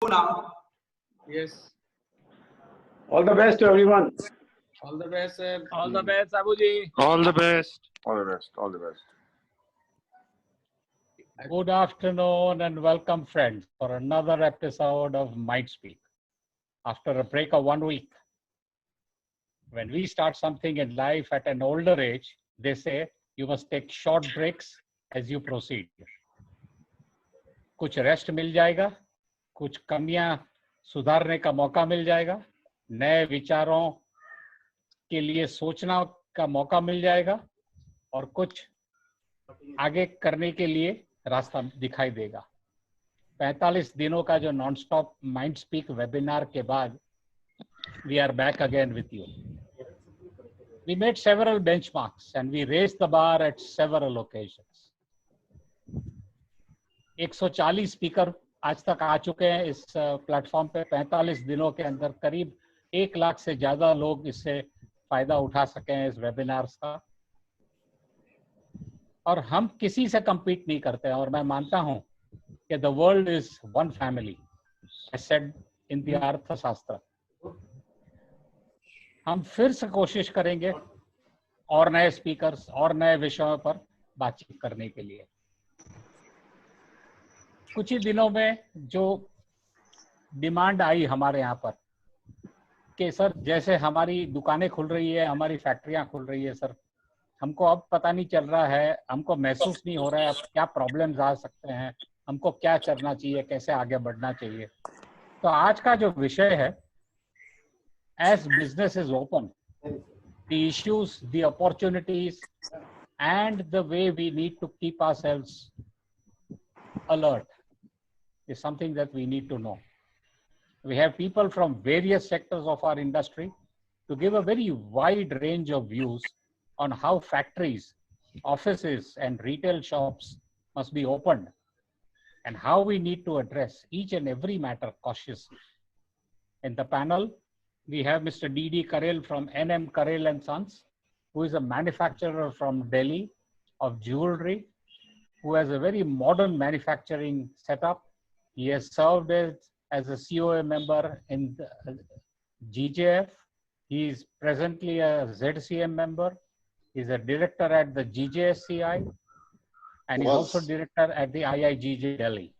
now. Yes. All the best to everyone. All the best, sir. All the best, Abuji. All the best. All the best. All the best. Good afternoon and welcome, friends, for another episode of Mindspeak. After a break of 1 week, when we start something in life at an older age, they say you must take short breaks as you proceed. कुछ rest मिल जाएगा, कुछ कमियां सुधारने का मौका मिल जाएगा, नए विचारों के लिए सोचना का मौका मिल जाएगा और कुछ आगे करने के लिए रास्ता दिखाई देगा। 45 दिनों का जो non stop mind speak webinar के बाद we are back again with you. We made several benchmarks and we raised the bar at several occasions. 140 speaker आज तक आ चुके हैं इस प्लेटफॉर्म पे। 45 दिनों के अंदर करीब 1 लाख से ज्यादा लोग इससे फायदा उठा सके हैं इस वेबिनार्स का। और हम किसी से compete नहीं करते हैं और मैं मानता हूं कि the world is one family, as said in the अर्थशास्त्र। हम फिर से कोशिश करेंगे और नए स्पीकर्स और नए विषयों पर बातचीत करने के लिए। कुछ ही दिनों में जो डिमांड आई हमारे यहाँ पर कि सर जैसे हमारी दुकानें खुल रही है, हमारी फैक्ट्रियां खुल रही है, सर हमको अब पता नहीं चल रहा है, हमको महसूस नहीं हो रहा है अब क्या प्रॉब्लम्स आ सकते हैं, हमको क्या करना चाहिए, कैसे आगे बढ़ना चाहिए। तो आज का जो विषय है, as business is open, the issues, the opportunities, and the way we need to keep ourselves alert is something that we need to know. We have people from various sectors of our industry to give a very wide range of views on how factories, offices, and retail shops must be opened and how we need to address each and every matter cautiously. In the panel, we have Mr. D.D. Karel from NM Karel and Sons, who is a manufacturer from Delhi of jewelry, who has a very modern manufacturing setup. He has served as a COA member in the GJF. He is presently a ZCM member. He's a director at the GJSCI, and he's also director at the IIGJ Delhi.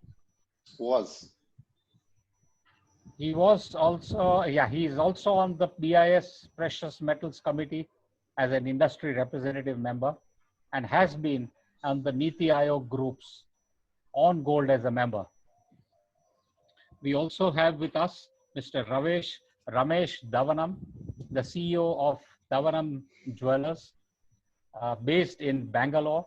He was also, he is also on the BIS Precious Metals Committee as an industry representative member and has been on the Niti Aayog groups on gold as a member. We also have with us Mr. Ramesh Davanam, the CEO of Davanam Jewelers, based in Bangalore.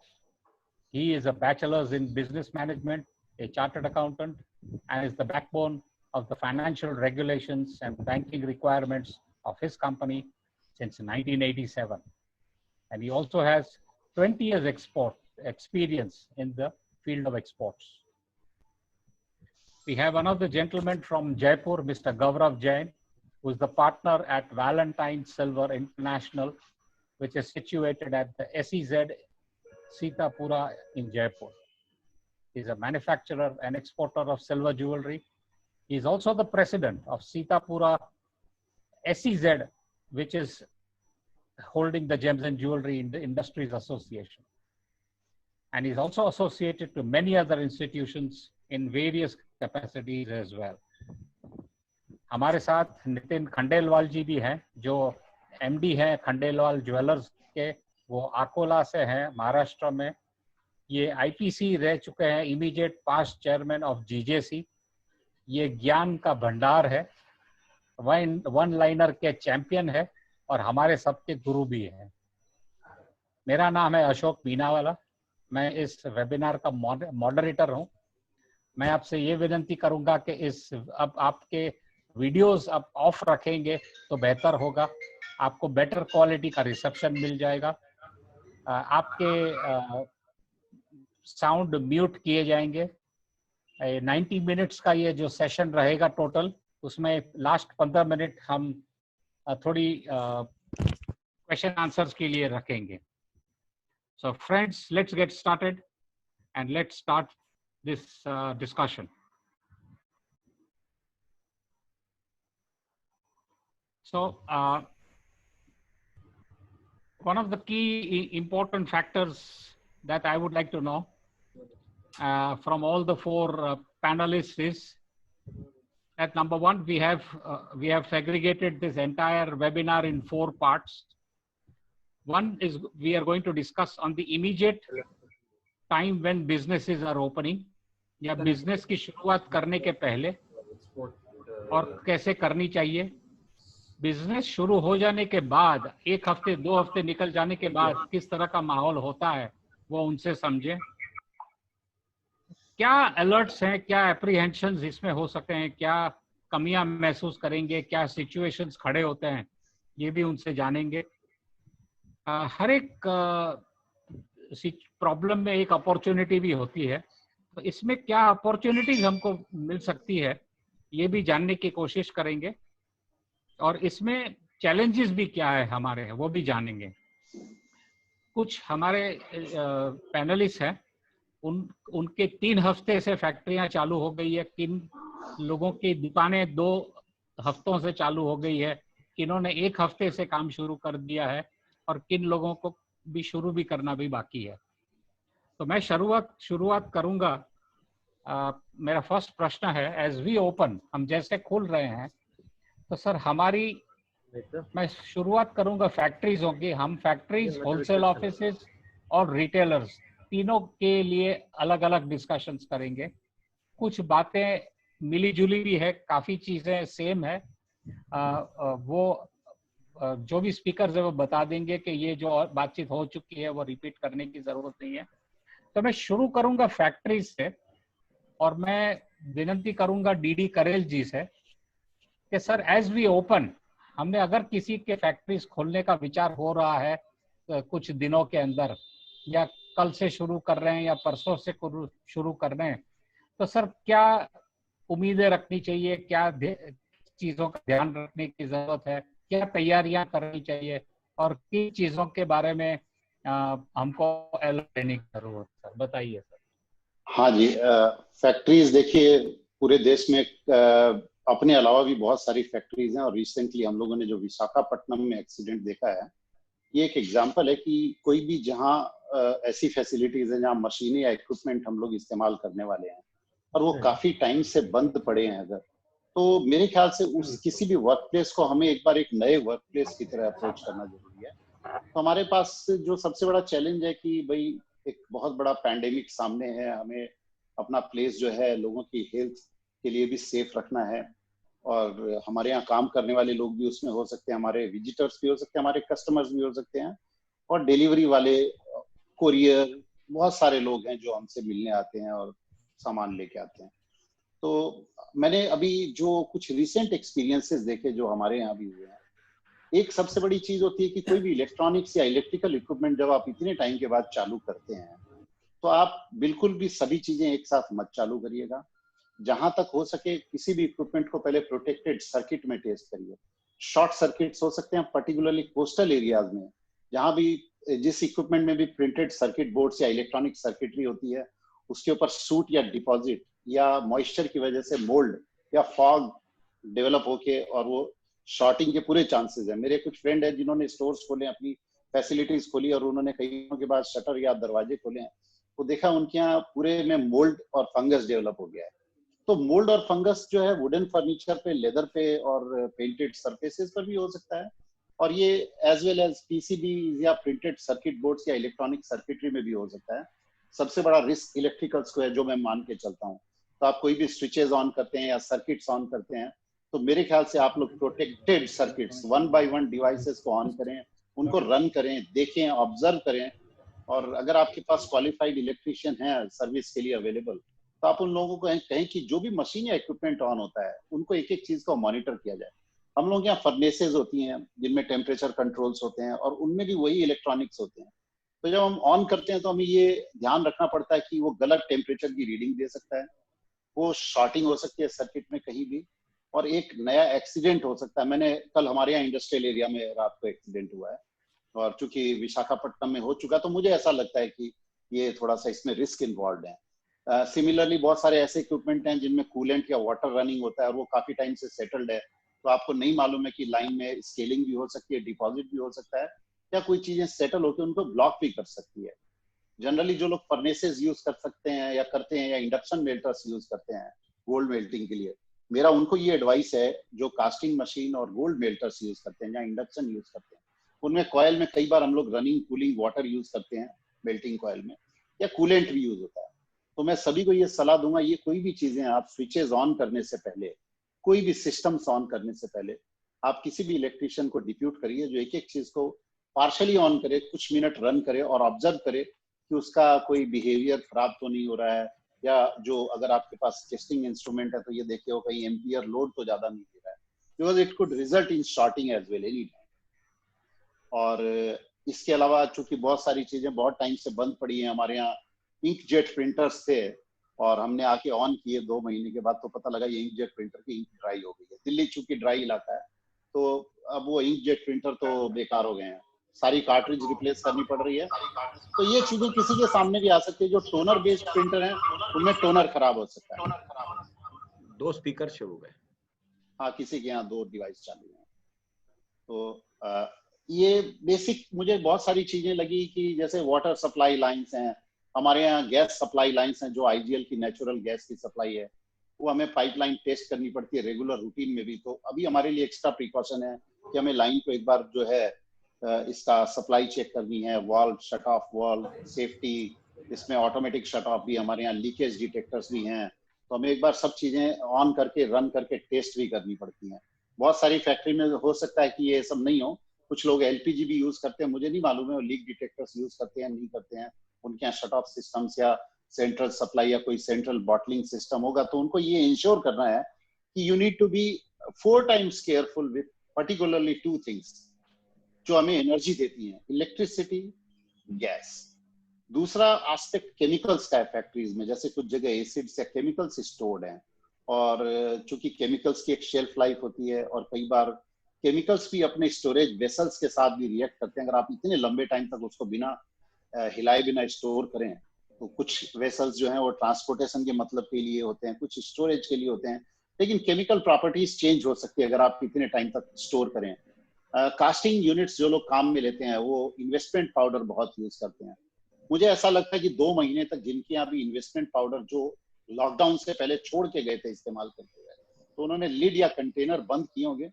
He is a bachelor's in business management, a chartered accountant, and is the backbone of the financial regulations and banking requirements of his company since 1987. And he also has 20 years experience in the field of exports. We have another gentleman from Jaipur, Mr. Gaurav Jain, who is the partner at Valentine Silver International, which is situated at the SEZ Sitapura in Jaipur. He's a manufacturer and exporter of silver jewelry. He's also the president of Sitapura SEZ, which is holding the Gems and Jewelry in the Industries Association. And he's also associated to many other institutions in various capacities as well. हमारे साथ नितिन खंडेलवाल जी भी हैं, जो MD हैं Khandelwal jewellers के, वो अकोला से हैं महाराष्ट्र में। ये IPC रह चुके हैं, immediate past chairman of GJC। ये ज्ञान का भंडार है, वन लाइनर के चैंपियन है और हमारे सबके गुरु भी हैं। मेरा नाम है अशोक मीनावाला, मैं इस वेबिनार का मॉडरेटर हूं। मैं आपसे ये विनती करूंगा कि अब आपके वीडियोस आप ऑफ रखेंगे तो बेहतर होगा, आपको बेटर क्वालिटी का रिसेप्शन मिल जाएगा। आपके साउंड म्यूट किए जाएंगे। 90 मिनट्स का ये जो सेशन रहेगा टोटल, उसमें लास्ट 15 मिनट हम थोड़ी क्वेश्चन आंसर्स के लिए रखेंगे। So friends, let's get started and let's start this discussion. So, one of the key important factors that I would like to know from all the four panelists is that number one, we have segregated this entire webinar in 4 parts. One is we are going to discuss on the immediate time when businesses are opening, या business की शुरुआत करने के पहले और कैसे करनी चाहिए. बिजनेस शुरू हो जाने के बाद 1 हफ्ते 2 हफ्ते निकल जाने के बाद किस तरह का माहौल होता है वो उनसे समझें. क्या अलर्ट्स हैं, क्या एप्रीहेंशंस इसमें हो सकते हैं, क्या कमियां महसूस करेंगे, क्या सिचुएशंस खड़े होते हैं, ये भी उनसे जानेंगे. हर एक प्रॉब्लम में एक अपॉर्चुनिटी भी होती है, तो इसमें क्या अपॉर्चुनिटीज हमको मिल सकती है ये भी जानने की कोशिश करेंगे. और इसमें चैलेंजेस भी क्या है हमारे, वो भी जानेंगे. कुछ हमारे पैनलिस्ट हैं, उनके 3 हफ्ते से फैक्ट्रियां चालू हो गई है, किन लोगों की दुकानें 2 हफ्तों से चालू हो गई है, किन्होंने 1 हफ्ते से काम शुरू कर दिया है और किन लोगों को भी शुरू भी करना भी बाकी है. तो मैं शुरुआत करूंगा. मेरा फर्स्ट प्रश्न है, एज वी ओपन, हम जैसे खुल रहे हैं तो सर मैं शुरुआत करूंगा फैक्ट्रीजों की. हम फैक्ट्रीज, होलसेल ऑफिसेज और रिटेलर्स तीनों के लिए अलग अलग डिस्कशंस करेंगे. कुछ बातें मिली जुली भी है, काफी चीजें सेम है. वो जो भी स्पीकर्स है वो बता देंगे कि ये जो बातचीत हो चुकी है वो रिपीट करने की जरूरत नहीं है. तो मैं शुरू करूंगा फैक्ट्रीज से और मैं विनती करूंगा डीडी करेल जी से कि सर एज वी ओपन, हमने अगर किसी के फैक्ट्रीज खोलने का विचार हो रहा है कुछ दिनों के अंदर, या कल से शुरू कर रहे हैं या परसों से शुरू कर रहे हैं, तो सर क्या उम्मीदें रखनी चाहिए, क्या चीजों का ध्यान रखने की जरूरत है, क्या तैयारियां करनी चाहिए और किन चीजों के बारे में हमको अलर्ट रहने की जरूरत है, बताइए सर. हाँ जी, फैक्ट्रीज देखिए पूरे देश में अपने अलावा भी बहुत सारी फैक्ट्रीज हैं और रिसेंटली हम लोगों ने जो विशाखापट्टनम में एक्सीडेंट देखा है, ये एक एग्जांपल है कि कोई भी जहां ऐसी फैसिलिटीज हैं जहां मशीनें या इक्विपमेंट हम लोग इस्तेमाल करने वाले हैं और वो काफी टाइम से बंद पड़े हैं अगर, तो मेरे ख्याल से उस किसी भी वर्क प्लेस को हमें एक बार एक नए वर्क प्लेस की तरह अप्रोच करना जरूरी है. तो हमारे पास जो सबसे बड़ा चैलेंज है कि भाई एक बहुत बड़ा पैंडेमिक सामने है, हमें अपना प्लेस जो है लोगों की हेल्थ के लिए भी सेफ रखना है और हमारे यहाँ काम करने वाले लोग भी उसमें हो सकते हैं, हमारे विजिटर्स भी हो सकते हैं, हमारे कस्टमर्स भी हो सकते हैं और डिलीवरी वाले, कोरियर, बहुत सारे लोग हैं जो हमसे मिलने आते हैं और सामान लेके आते हैं. तो मैंने अभी जो कुछ रिसेंट एक्सपीरियंसेस देखे जो हमारे यहाँ भी हुए हैं, एक सबसे बड़ी चीज होती है कि कोई भी इलेक्ट्रॉनिक्स या इलेक्ट्रिकल इक्विपमेंट जब आप इतने टाइम के बाद चालू करते हैं तो आप बिल्कुल भी सभी चीजें एक साथ मत चालू करिएगा. जहां तक हो सके किसी भी इक्विपमेंट को पहले प्रोटेक्टेड सर्किट में टेस्ट करिए. शॉर्ट सर्किट्स हो सकते हैं पर्टिकुलरली कोस्टल एरियाज में, जहां भी जिस इक्विपमेंट में भी प्रिंटेड सर्किट बोर्ड्स या इलेक्ट्रॉनिक सर्किटरी होती है उसके ऊपर सूट या डिपॉजिट या मॉइस्चर की वजह से मोल्ड या फॉग डेवलप होके और वो शॉर्टिंग के पूरे चांसेस हैं. मेरे कुछ फ्रेंड हैं जिन्होंने स्टोर्स खोले, अपनी फैसिलिटीज खोली और उन्होंने कई दिनों के बाद शटर या दरवाजे खोले हैं, वो देखा उनके यहाँ पूरे में मोल्ड और फंगस डेवलप हो गया है. तो मोल्ड और फंगस जो है वुडन फर्नीचर पे, लेदर पे और पेंटेड सरफेसेस पर भी हो सकता है और ये एज वेल एज पीसीबी या प्रिंटेड सर्किट बोर्ड्स या इलेक्ट्रॉनिक सर्किटरी में भी हो सकता है. सबसे बड़ा रिस्क इलेक्ट्रिकल्स को है जो मैं मान के चलता हूँ. तो आप कोई भी स्विचेस ऑन करते हैं या सर्किट्स ऑन करते हैं तो मेरे ख्याल से आप लोग प्रोटेक्टेड सर्किट्स 1 by 1 डिवाइसेस को ऑन करें, उनको रन करें, देखें, ऑब्जर्व करें और अगर आपके पास क्वालिफाइड इलेक्ट्रिशियन है सर्विस के लिए अवेलेबल तो आप उन लोगों को कहें कि जो भी मशीन या इक्विपमेंट ऑन होता है उनको एक एक चीज को मॉनिटर किया जाए. हम लोग यहाँ फर्नेसेज होती हैं जिनमें टेम्परेचर कंट्रोल्स होते हैं और उनमें भी वही इलेक्ट्रॉनिक्स होते हैं. तो जब हम ऑन करते हैं तो हमें ये ध्यान रखना पड़ता है कि वो गलत टेम्परेचर की रीडिंग दे सकता है, वो शॉर्टिंग हो सकती है सर्किट में कहीं भी और एक नया एक्सीडेंट हो सकता है. मैंने कल हमारे यहाँ इंडस्ट्रियल एरिया में रात को एक्सीडेंट हुआ है और चूंकि विशाखापट्टनम में हो चुका तो मुझे ऐसा लगता है कि ये थोड़ा सा इसमें रिस्क इन्वॉल्व है. सिमिलरली बहुत सारे ऐसे इक्विपमेंट हैं जिनमें कूलेंट या वाटर रनिंग होता है और वो काफी टाइम से सेटल्ड है तो आपको नहीं मालूम है कि लाइन में स्केलिंग भी हो सकती है, डिपॉजिट भी हो सकता है, या कोई चीजें सेटल होकर उनको ब्लॉक भी कर सकती है। जनरली जो लोग फर्नेसेस यूज कर सकते हैं या करते हैं, या इंडक्शन मेल्टर्स यूज करते हैं गोल्ड मेल्टिंग के लिए, मेरा उनको ये एडवाइस है, जो कास्टिंग मशीन और गोल्ड मेल्टर्स यूज करते हैं या इंडक्शन यूज करते हैं, उनमें कॉयल में कई बार हम लोग रनिंग कूलिंग वाटर यूज करते हैं मेल्टिंग कॉयल में, या कूलेंट भी यूज होता है। तो मैं सभी को ये सलाह दूंगा, ये कोई भी चीजें आप स्विचेस ऑन करने से पहले, कोई भी सिस्टम्स ऑन करने से पहले, आप किसी भी इलेक्ट्रिशियन को डिप्यूट करिए जो एक एक चीज को पार्शली ऑन करे, कुछ मिनट रन करे और ऑब्जर्व करे कि उसका कोई बिहेवियर खराब तो नहीं हो रहा है, या जो अगर आपके पास टेस्टिंग इंस्ट्रूमेंट है तो ये देखे हो कहीं एम्पियर लोड तो ज्यादा नहीं दे रहा है, because it could result in shorting as well any time. और इसके अलावा चूंकि बहुत सारी चीजें बहुत टाइम से बंद पड़ी हैं, हमारे यहाँ इंकजेट प्रिंटर्स थे और हमने आके ऑन किए 2 महीने के बाद तो पता लगा ये इंकजेट प्रिंटर की इंक ड्राई हो गई है। दिल्ली चूंकि ड्राई इलाका है तो अब वो इंकजेट प्रिंटर तो बेकार हो गए हैं, सारी कार्ट्रिज रिप्लेस करनी पड़ रही है। तो ये चीजें किसी के सामने भी आ सकती है। जो टोनर बेस्ड प्रिंटर है उनमें टोनर खराब हो सकता है। 2 स्पीकर शुरू हुए। हाँ, किसी के यहाँ 2 डिवाइस चालू है। तो ये बेसिक मुझे बहुत सारी चीजें लगी कि जैसे वाटर सप्लाई लाइंस हैं, हमारे यहाँ गैस सप्लाई लाइंस हैं, जो आईजीएल की नेचुरल गैस की सप्लाई है, वो हमें पाइपलाइन टेस्ट करनी पड़ती है रेगुलर रूटीन में भी। तो अभी हमारे लिए एक्स्ट्रा प्रिकॉशन है कि हमें लाइन को एक बार जो है इसका सप्लाई चेक करनी है, valve shut off, valve safety, इसमें ऑटोमेटिक शट ऑफ भी, हमारे यहाँ लीकेज डिटेक्टर्स भी हैं, तो हमें एक बार सब चीजें ऑन करके रन करके टेस्ट भी करनी पड़ती हैं। बहुत सारी फैक्ट्री में हो सकता है कि ये सब नहीं हो, कुछ लोग एलपीजी भी यूज करते हैं, मुझे नहीं मालूम है वो लीक डिटेक्टर्स यूज करते हैं नहीं करते हैं, उनके यहाँ शट ऑफ सिस्टम्स या सेंट्रल सप्लाई या कोई सेंट्रल बॉटलिंग सिस्टम होगा, तो उनको ये इंश्योर करना है कि you need to be 4 times careful with particularly 2 things जो हमें एनर्जी देती हैं, इलेक्ट्रिसिटी, गैस। दूसरा एस्पेक्ट केमिकल्स का है फैक्ट्रीज में, जैसे कुछ जगह एसिड्स या केमिकल्स स्टोर्ड हैं, और चूंकि केमिकल्स की एक शेल्फ लाइफ होती है और कई बार केमिकल्स भी अपने स्टोरेज वेसल्स के साथ भी रिएक्ट करते हैं। अगर आप इतने लंबे टाइम तक उसको बिना हिलाए बिना स्टोर करें तो कुछ वेसल्स जो हैं वो ट्रांसपोर्टेशन के मतलब के लिए होते हैं, कुछ स्टोरेज के लिए होते हैं, लेकिन केमिकल प्रॉपर्टीज चेंज हो सकती है अगर आप इतने टाइम तक स्टोर करें। कास्टिंग यूनिट्स जो लोग काम में लेते हैं वो इन्वेस्टमेंट पाउडर बहुत यूज करते हैं। मुझे ऐसा लगता है कि 2 महीने तक जिनके यहाँ भी इन्वेस्टमेंट पाउडर जो लॉकडाउन से पहले छोड़ के गए थे इस्तेमाल करते हुए, तो उन्होंने लिड या कंटेनर बंद किए होंगे,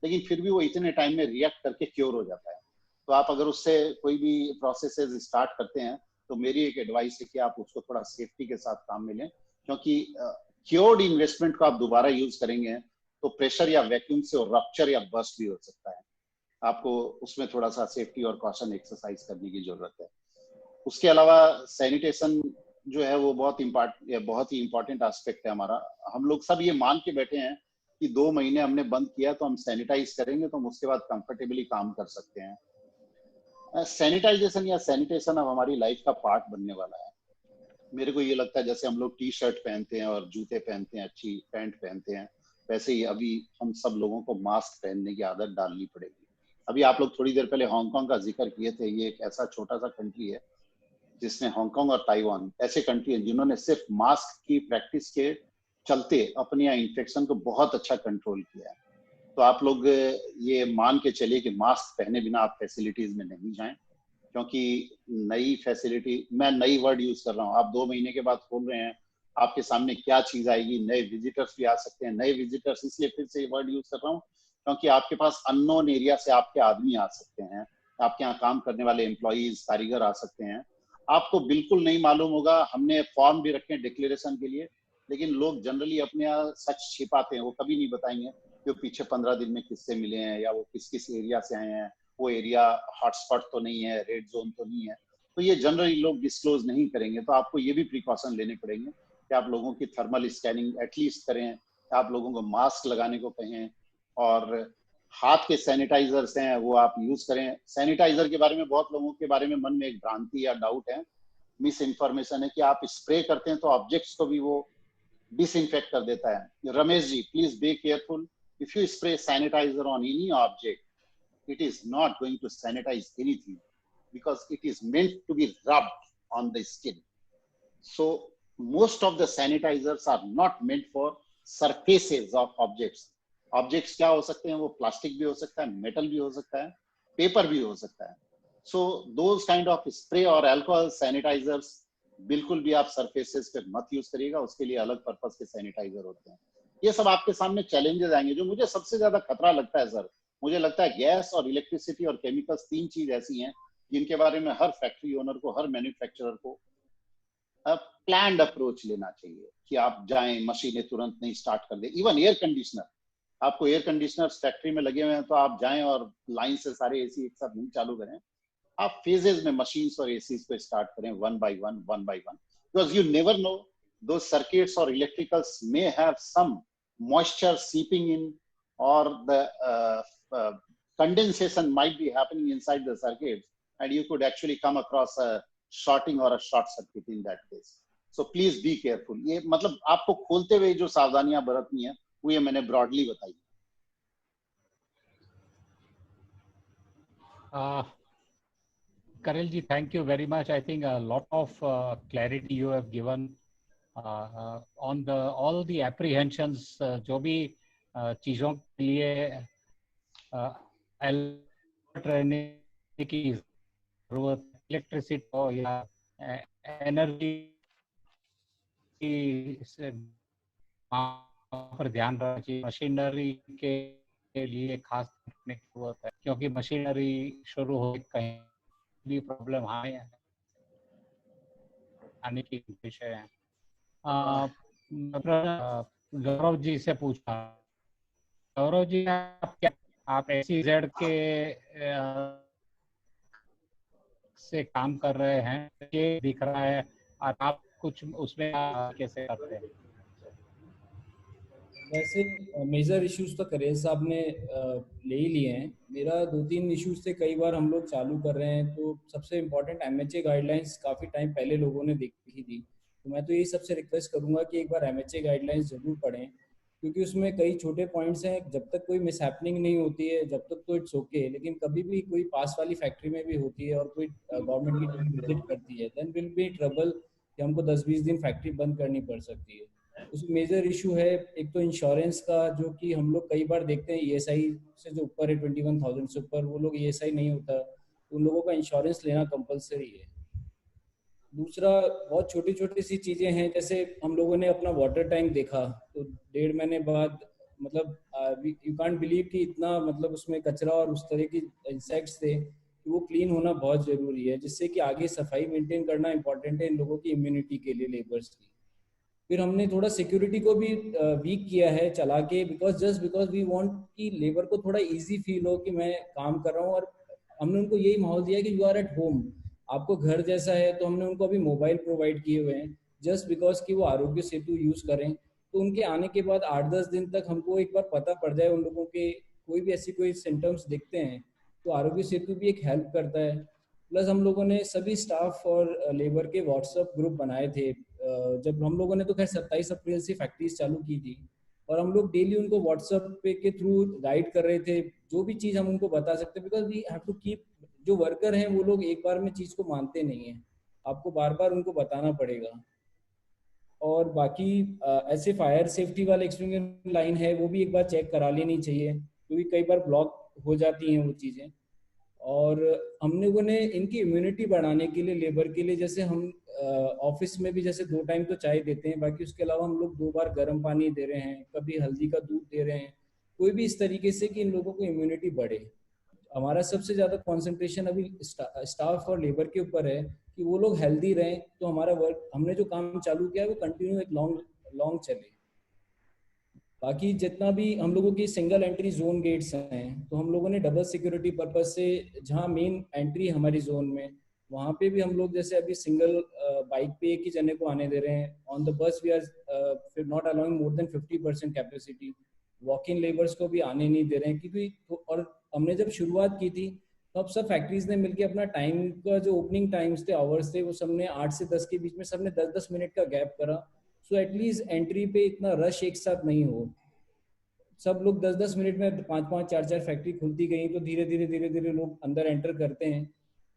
लेकिन फिर भी वो इतने टाइम में रिएक्ट करके क्योर हो जाता है। तो आप अगर उससे कोई भी प्रोसेसेस स्टार्ट करते हैं तो मेरी एक एडवाइस है कि आप उसको थोड़ा सेफ्टी के साथ काम में लें, क्योंकि क्योर्ड इन्वेस्टमेंट को आप दोबारा यूज करेंगे तो प्रेशर या वैक्यूम से रप्चर या बस्ट भी हो सकता है। आपको उसमें थोड़ा सा सेफ्टी और कॉशन एक्सरसाइज करने की जरूरत है। उसके अलावा सैनिटेशन जो है वो बहुत ही इम्पोर्टेंट एस्पेक्ट है हमारा। हम लोग सब ये मान के बैठे हैं कि 2 महीने हमने बंद किया तो हम सैनिटाइज करेंगे तो हम उसके बाद कंफर्टेबली काम कर सकते हैं। सैनिटाइजेशन या सैनिटेशन अब हमारी लाइफ का पार्ट बनने वाला है। मेरे को ये लगता है जैसे हम लोग टी शर्ट पहनते हैं और जूते पहनते हैं, अच्छी पैंट पहनते हैं, वैसे ही अभी हम सब लोगों को मास्क पहनने की आदत डालनी पड़ेगी। अभी आप लोग थोड़ी देर पहले हांगकांग का जिक्र किए थे, ये एक ऐसा छोटा सा कंट्री है जिसने, हांगकांग और ताइवान ऐसे कंट्री हैं जिन्होंने सिर्फ मास्क की प्रैक्टिस के चलते अपने यहाँ इन्फेक्शन को बहुत अच्छा कंट्रोल किया है। तो आप लोग ये मान के चलिए कि मास्क पहने बिना आप फैसिलिटीज में नहीं जाएं, क्योंकि नई फैसिलिटी, मैं नई वर्ड यूज कर रहा हूँ, आप 2 महीने के बाद खोल रहे हैं, आपके सामने क्या चीज आएगी, नए विजिटर्स भी आ सकते हैं। नए विजिटर्स इसलिए फिर से ये वर्ड यूज कर रहा हूँ क्योंकि आपके पास अननोन एरिया से आपके आदमी आ सकते हैं, आपके यहाँ काम करने वाले एम्प्लॉइज, कारीगर आ सकते हैं। आपको बिल्कुल नहीं मालूम होगा, हमने फॉर्म भी रखे हैं डिक्लेरेशन के लिए, लेकिन लोग जनरली अपने यहाँ सच छिपाते हैं, वो कभी नहीं बताएंगे कि वो पीछे 15 दिन में किससे मिले हैं या वो किस किस एरिया से आए हैं, वो एरिया हॉटस्पॉट तो नहीं है, रेड जोन तो नहीं है, तो ये जनरली लोग डिस्क्लोज नहीं करेंगे। तो आपको ये भी प्रिकॉशन लेने पड़ेंगे कि आप लोगों की थर्मल स्कैनिंग एटलीस्ट करें, आप लोगों को मास्क लगाने को कहें, और हाथ के सैनिटाइजर्स हैं वो आप यूज करें। सैनिटाइजर के बारे में बहुत लोगों के बारे में मन में एक भ्रांति या डाउट है, मिस इन्फॉर्मेशन है कि आप स्प्रे करते हैं तो ऑब्जेक्ट्स को भी वो डिसइंफेक्ट कर देता है। Ramesh ji, please be careful, if you spray sanitiser on any object, it is not going to sanitize anything because it is meant to be rubbed on the skin. So most of the sanitizers are not meant for surfaces of objects objects क्या हो सकते हैं, वो plastic भी हो सकता है, metal भी हो सकता है, पेपर भी हो सकता है. So those kind of spray और अल्कोहल सैनिटाइजर्स बिल्कुल भी आप सरफेसेस पे मत यूज करिएगा, उसके लिए अलग पर्पस के सैनिटाइजर होते हैं. ये सब आपके सामने चैलेंजेस आएंगे. जो मुझे सबसे ज्यादा खतरा लगता है सर, मुझे लगता है गैस और इलेक्ट्रिसिटी और केमिकल्स 3 चीज ऐसी हैं जिनके बारे में हर फैक्ट्री ओनर को, हर मैन्युफैक्चरर को प्लान्ड अप्रोच लेना चाहिए कि आप जाएं, मशीनें तुरंत नहीं स्टार्ट कर दें. इवन एयर कंडीशनर, आपको एयर कंडीशनर फैक्ट्री में लगे हुए हैं तो आप जाएं और लाइन से सारे एसी एक साथ नहीं चालू करें. आप फेजेस में मशीन्स और एसीज को स्टार्ट करें, one by one, because you never know, those circuits or electricals may have some moisture seeping in, or the condensation might be happening inside the circuits, and you could actually come across a shorting or a short circuit in that case. So please be careful. ये मतलब आपको खोलते हुए जो सावधानियां बरतनी है वो ये मैंने ब्रॉडली बताई. Karel ji, thank you very much. I think a lot of clarity you have given on the all the apprehensions. जो भी चीजों के लिए अलर्ट रहने की जरूरत, इलेक्ट्रिसिटी हो या एनर्जी से पर ध्यान रखना चाहिए. मशीनरी के लिए खास रखने की जरूरत है, क्योंकि मशीनरी शुरू हो कहीं भी प्रॉब्लम आने की विषय है. गौरव जी से पूछा, गौरव जी आप SEZ के से काम कर रहे हैं, ये दिख रहा है, और आप कुछ उसमें कैसे करते हैं? वैसे मेजर इश्यूज तो करेल साहब ने ले ही लिए हैं. मेरा 2-3 इश्यूज थे, कई बार हम लोग चालू कर रहे हैं. तो सबसे इम्पोर्टेंट MHA गाइडलाइंस काफ़ी टाइम पहले लोगों ने देखी थी, तो मैं तो यही सबसे रिक्वेस्ट करूंगा कि एक बार MHA गाइडलाइंस जरूर पढ़ें, क्योंकि उसमें कई छोटे पॉइंट्स हैं. जब तक कोई मिसहैपनिंग नहीं होती है जब तक तो इट्स ओके, लेकिन कभी भी कोई पास वाली फैक्ट्री में भी होती है और कोई गवर्नमेंट की टीम विजिट करती है, देन विल बी ट्रबल कि हमको 10-20 दिन फैक्ट्री बंद करनी पड़ सकती है. उसमें मेजर इशू है एक तो इंश्योरेंस का, जो कि हम लोग कई बार देखते हैं ESI से जो ऊपर है 21,000 से ऊपर, वो लोग ESI नहीं होता, उन लोगों का इंश्योरेंस लेना कंपलसरी है. दूसरा, बहुत छोटी छोटी सी चीज़ें हैं, जैसे हम लोगों ने अपना वाटर टैंक देखा तो 1.5 महीने बाद, मतलब यू कांट बिलीव कि इतना मतलब उसमें कचरा और उस तरह की इंसेक्ट्स थे कि वो क्लीन होना बहुत ज़रूरी है, जिससे कि आगे सफाई मेंटेन करना इंपॉर्टेंट है इन लोगों की इम्यूनिटी के लिए, लेबर्स की. फिर हमने थोड़ा सिक्योरिटी को भी वीक किया है चला के, जस्ट बिकॉज वी वांट कि लेबर को थोड़ा इजी फील हो कि मैं काम कर रहा हूँ. और हमने उनको यही माहौल दिया कि यू आर एट होम, आपको घर जैसा है. तो हमने उनको अभी मोबाइल प्रोवाइड किए हुए हैं, जस्ट बिकॉज कि वो आरोग्य सेतु यूज़ करें. तो उनके आने के बाद 8-10 दिन तक हमको एक बार पता पड़ जाए उन लोगों के कोई भी ऐसी कोई सिम्टम्स दिखते हैं, तो आरोग्य सेतु भी एक हेल्प करता है. प्लस हम लोगों ने सभी स्टाफ और लेबर के व्हाट्सएप ग्रुप बनाए थे. जब हम लोगों ने तो खैर 27 अप्रैल से फैक्ट्रीज चालू की थी, और हम लोग डेली उनको व्हाट्सएप पे के थ्रू गाइड कर रहे थे, जो भी चीज़ हम उनको बता सकते, because we have to keep. जो वर्कर हैं वो लोग एक बार में चीज़ को मानते नहीं हैं, आपको बार बार उनको बताना पड़ेगा. और बाकी ऐसे फायर सेफ्टी वाले एक्सटिंग्विशर लाइन है, वो भी एक बार चेक करा लेनी चाहिए, क्योंकि कई बार ब्लॉक हो जाती हैं वो चीज़ें. और हम लोगों ने इनकी इम्यूनिटी बढ़ाने के लिए, लेबर के लिए, जैसे हम ऑफिस में भी जैसे 2 टाइम तो चाय देते हैं, बाकी उसके अलावा हम लोग 2 बार गर्म पानी दे रहे हैं, कभी हल्दी का दूध दे रहे हैं, कोई भी इस तरीके से कि इन लोगों को इम्यूनिटी बढ़े. हमारा सबसे ज़्यादा कंसंट्रेशन अभी स्टाफ और लेबर के ऊपर है कि वो लोग हेल्दी रहें, तो हमारा वर्क, हमने जो काम चालू किया है वो कंटिन्यू एक लॉन्ग चले. बाकी जितना भी हम लोगों की सिंगल एंट्री जोन गेट्स हैं, तो हम लोगों ने डबल सिक्योरिटी पर्पज से, जहां मेन एंट्री हमारी जोन में, वहां पे भी हम लोग जैसे अभी सिंगल बाइक पे एक ही जने को आने दे रहे हैं. On the bus we are not allowing more than 50% capacity. Walk in labours को भी आने नहीं दे रहे हैं, क्योंकि और हमने जब शुरुआत की थी तो अब सब फैक्ट्रीज ने मिलकर अपना टाइम का जो ओपनिंग टाइम्स थे, आवर्स थे, वो सबने 8 से 10 के बीच में सबने 10-10 मिनट का गैप करा. सो एटलीस्ट एंट्री पे इतना रश एक साथ नहीं हो. सब लोग 10-10 मिनट में 5-5, 4-4 फैक्ट्री खुलती गई, तो धीरे धीरे लोग अंदर एंटर करते हैं.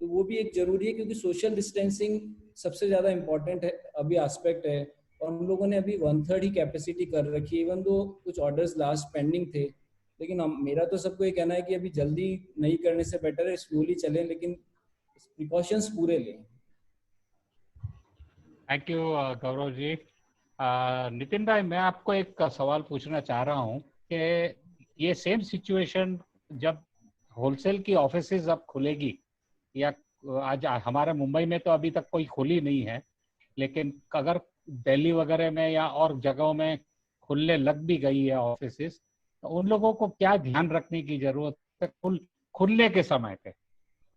तो वो भी एक जरूरी है, क्योंकि सोशल डिस्टेंसिंग सबसे ज़्यादा इम्पोर्टेंट है अभी एस्पेक्ट है. और हम लोगों ने अभी 1/3 ही कैपेसिटी कर रखी है, इवन दो कुछ ऑर्डर्स लास्ट पेंडिंग थे, लेकिन मेरा तो सबको ये कहना है कि अभी जल्दी नहीं करने से बेटर है स्लोली चलें, लेकिन प्रिकॉशंस पूरे लें। Thank you Gaurav ji. नितिन भाई, मैं आपको एक सवाल पूछना चाह रहा हूँ कि ये सेम सिचुएशन जब होलसेल की ऑफिसेज अब खुलेगी, या आज हमारे मुंबई में तो अभी तक कोई खुली नहीं है, लेकिन अगर दिल्ली वगैरह में या और जगहों में खुलने लग भी गई है ऑफिसेज, तो उन लोगों को क्या ध्यान रखने की जरूरत है खुलने के समय पे?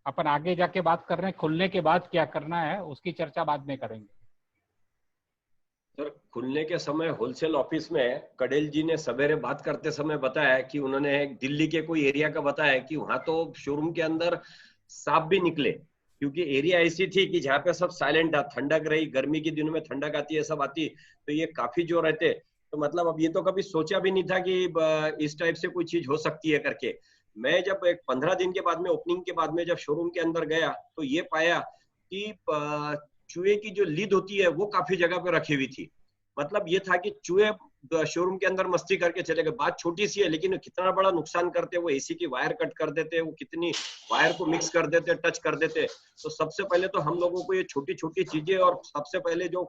अपन आगे जाके बात कर रहे हैं, खुलने के बाद क्या करना है उसकी चर्चा बाद में करेंगे। सर, खुलने के समय होलसेल ऑफिस में कडेल जी ने सवेरे बात करते समय बताया कि उन्होंने दिल्ली के कोई एरिया का बताया कि वहां तो शोरूम के अंदर सांप भी निकले, क्योंकि एरिया ऐसी थी कि जहाँ पे सब साइलेंट था, ठंडक रही, गर्मी के दिनों में ठंडक आती है, सब आती, तो ये काफी जो रहते, तो मतलब अब ये तो कभी सोचा भी नहीं था कि इस टाइप से कोई चीज हो सकती है करके। मैं जब एक 15 दिन के बाद में, ओपनिंग के बाद में जब शोरूम के अंदर गया, तो ये पाया कि चूहे की जो लीद होती है वो काफी जगह पे रखी हुई थी। मतलब ये था कि चूहे शोरूम के अंदर मस्ती करके चले गए। बात छोटी सी है, लेकिन कितना बड़ा नुकसान करते, वो एसी की वायर कट कर देते, वो कितनी वायर को मिक्स कर देते, टच कर देते। तो सबसे पहले तो हम लोगों को ये छोटी छोटी चीजें, और सबसे पहले जो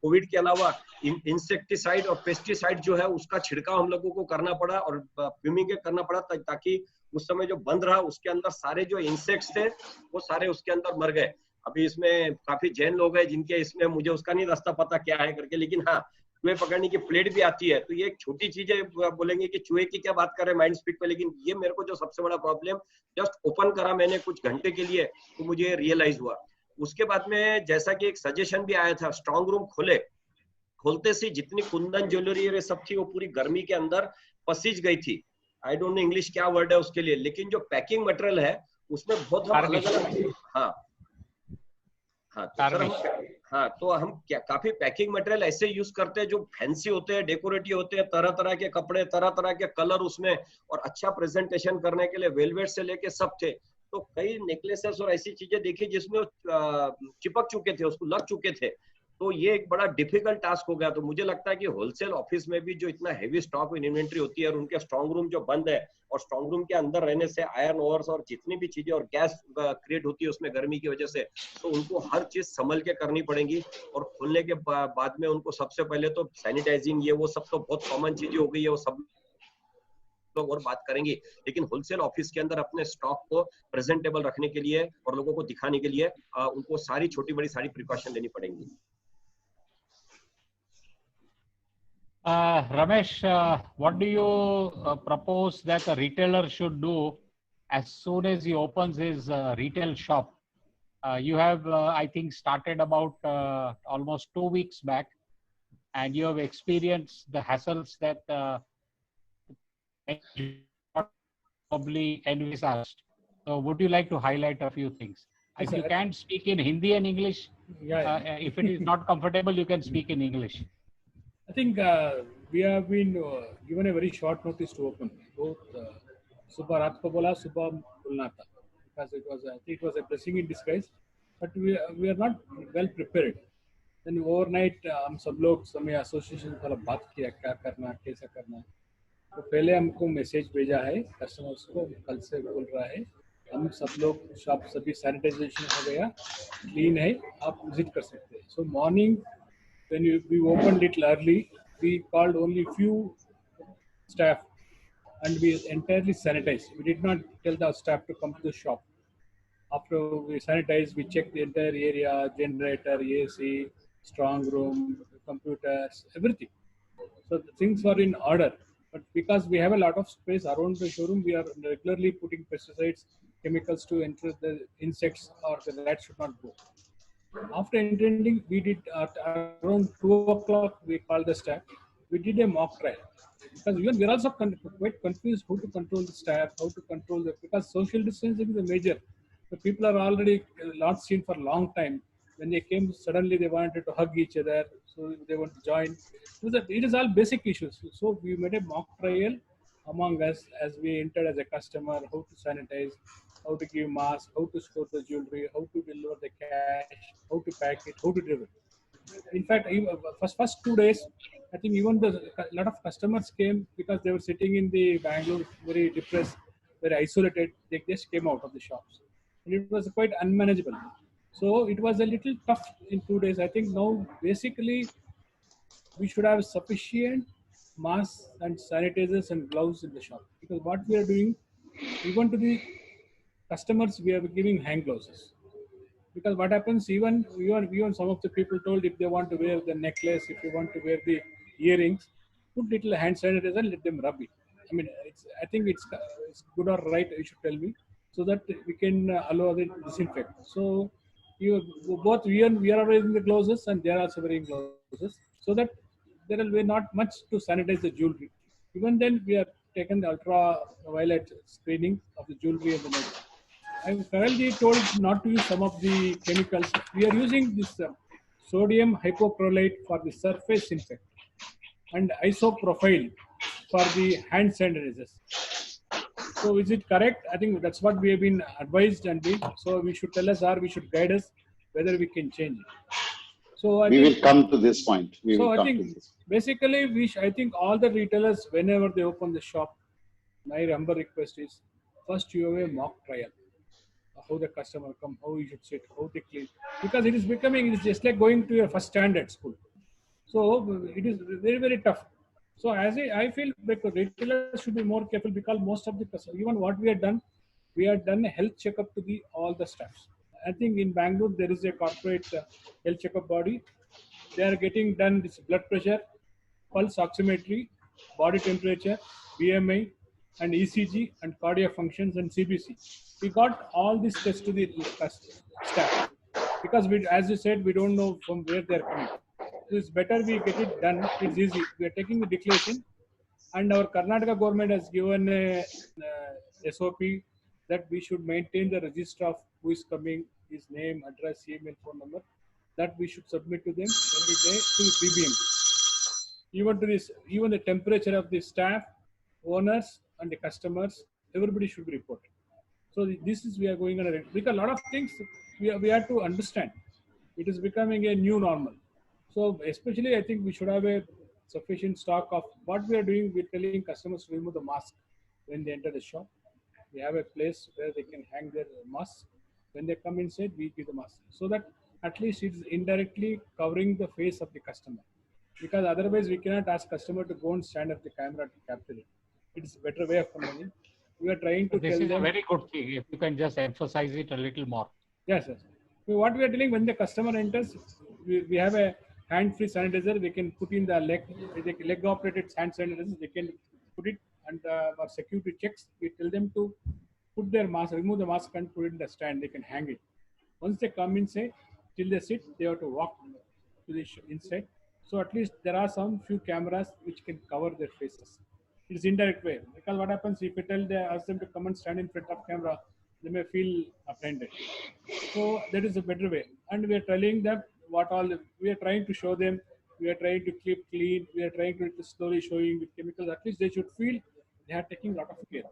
कोविड के अलावा इंसेक्टिसाइड और पेस्टिसाइड जो है उसका छिड़काव हम लोगों को करना पड़ा, और फ्यूमिगेट करना पड़ा, ताकि उस समय जो बंद रहा उसके अंदर सारे जो इंसेक्ट्स थे वो सारे उसके अंदर मर गए। अभी इसमें काफी जैन लोग हैं जिनके इसमें, मुझे उसका नहीं रास्ता पता क्या है करके, लेकिन हाँ, चूहे पकड़ने की प्लेट भी आती है। तो ये एक छोटी चीज है, बोलेंगे कि चूहे की क्या बात कर रहे हैं माइंड स्पीक पे, लेकिन ये मेरे को जो सबसे बड़ा प्रॉब्लम, जस्ट ओपन करा मैंने कुछ घंटे के लिए, तो मुझे रियलाइज हुआ। उसके बाद में जैसा कि एक सजेशन भी आया था, स्ट्रॉन्ग रूम खोलते से जितनी कुंदन ज्वेलरी ये सब थी वो पूरी गर्मी के अंदर पसीज गई थी। आई डोंट नो इंग्लिश क्या वर्ड है उसके लिए, लेकिन जो पैकिंग मटेरियल है उसमें बहुत हम अलग अलग, हाँ तो सर तो हम क्या काफी पैकिंग मटेरियल ऐसे यूज करते हैं जो फैंसी होते हैं, डेकोरेटिव होते हैं, तरह तरह के कपड़े, तरह तरह के कलर उसमें, और अच्छा प्रेजेंटेशन करने के लिए वेलवेट से लेके सब थे। तो कई नेकलेसेस और ऐसी चीजें देखी जिसमें चिपक चुके थे, उसको लग चुके थे। तो ये एक बड़ा डिफिकल्ट टास्क हो गया। तो मुझे लगता है कि होलसेल ऑफिस में भी जो इतना हेवी स्टॉक इन इन्वेंट्री होती है, और उनके स्ट्रॉन्ग रूम जो बंद है, और स्ट्रॉन्ग रूम के अंदर रहने से आयरन ओवर्स और जितनी भी चीजें और गैस क्रिएट होती है उसमें गर्मी की वजह से, तो उनको हर चीज संभल के करनी पड़ेगी। और खोलने के बाद में उनको सबसे पहले तो सैनिटाइजिंग, ये वो सब तो बहुत कॉमन चीजें हो गई है, वो सब लोग और बात करेंगे, लेकिन होलसेल ऑफिस के अंदर अपने स्टॉक को प्रेजेंटेबल रखने के लिए और लोगों को दिखाने के लिए उनको सारी छोटी बड़ी सारी प्रिकॉशन लेनी पड़ेंगी। Ramesh, what do you propose that a retailer should do as soon as he opens his retail shop? You have, I think, started about almost 2 weeks back, and you have experienced the hassles that probably envisaged. So would you like to highlight a few things? If you can speak in Hindi and English, if it is not comfortable, you can speak in English. I think we have been given a very short notice to open. Both सुबह रात को बोला, सुबह बोलना था, because it was, I think it was a blessing in disguise, but we are not well prepared. Then overnight हम सब लोग समय एसोसिएशन वाला बात किया क्या करना, कैसा करना। तो पहले हमको मैसेज भेजा है कस्टमर्स को, कल से बोल रहा है हम सब लोग शॉप सभी सैनिटाइजेशन हो गया, क्लीन है, आप विजिट कर सकते हैं। So morning when we opened it early, we called only few staff and we entirely sanitized. We did not tell the staff to come to the shop. After we sanitized, we checked the entire area, generator, AC, strong room, computers, everything. So the things were in order. But because we have a lot of space around the showroom, we are regularly putting pesticides, chemicals to enter the insects, or the rats should not go. After intending, we did at around 2 o'clock, we called the staff. We did a mock trial. Because even we are also quite confused how to control the staff, how to control the, because social distancing is a major. The people are already not seen for a long time. When they came, suddenly they wanted to hug each other, so they want to join. It is all basic issues. So we made a mock trial among us as we entered as a customer, how to sanitize, how to give masks, how to store the jewelry, how to deliver the cash, how to pack it, how to deliver it. In fact, first 2 days, I think even the lot of customers came because they were sitting in the Bangalore, very depressed, very isolated. They just came out of the shops, and it was quite unmanageable. So it was a little tough in 2 days. I think now basically we should have sufficient masks and sanitizers and gloves in the shop, because what we are doing, even to the customers, we are giving hand gloves. Because what happens, even some of the people told, if they want to wear the necklace, if you want to wear the earrings, put little hand sanitizer and let them rub it. I mean, I think it's good or right, you should tell me, so that we can allow the disinfect. So you both, we are wearing the gloves and they are also wearing gloves, so that there will be not much to sanitize the jewelry. Even then, we have taken the ultraviolet screening of the jewelry and the necklace. And Karalji told not to use some of the chemicals. We are using this sodium hypochlorite for the surface disinfect and isopropyl for the hand sanitizers. So is it correct? I think that's what we have been advised, and so we should tell us, or we should guide us whether we can change it. So we will come to this point. I think basically I think all the retailers, whenever they open the shop, my humble request is first you have a mock trial. How the customer come, how you should sit, how they clean, because it is just like going to your first standard school. So it is very, very tough. So as I feel like retailers should be more careful, because most of the customers, even what we have done a health checkup to all the staffs. I think in Bangalore there is a corporate health checkup body. They are getting done this blood pressure, pulse oximetry, body temperature, BMI, and ECG, and cardiac functions, and CBC. We got all these tests to the staff, because as you said, we don't know from where they're coming. So it's better we get it done. It's easy. We are taking the declaration, and our Karnataka government has given a SOP that we should maintain the register of who is coming, his name, address, email, phone number, that we should submit to them every day to BBMP. Even the temperature of the staff, owners, and the customers, everybody should be reported. So this is, we are going on a, because a lot of things we have to understand. It is becoming a new normal. So especially I think we should have a sufficient stock of what we are doing. We're telling customers to remove the mask when they enter the shop. We have a place where they can hang their mask. When they come inside, we give the mask, so that at least it's indirectly covering the face of the customer. Because otherwise we cannot ask customer to go and stand at the camera to capture it. It's a better way of conveying. We are trying to this tell is them. A very good thing. If you can just emphasize it a little more. Yes, yes. So what we are telling, when the customer enters, we have a hand-free sanitizer. They can put in the leg-operated hand sanitizer. They can put it, and for security checks, we tell them to put their mask, remove the mask, and put it in the stand. They can hang it. Once they come inside, till they sit, they have to walk to the inside. So at least there are some few cameras which can cover their faces. It's indirect way, because what happens if they ask them to come and stand in front of camera, they may feel offended. So that is a better way. And we are telling them we are trying to show them. We are trying to keep clean. We are trying to slowly showing with chemicals. At least they should feel they are taking a lot of care.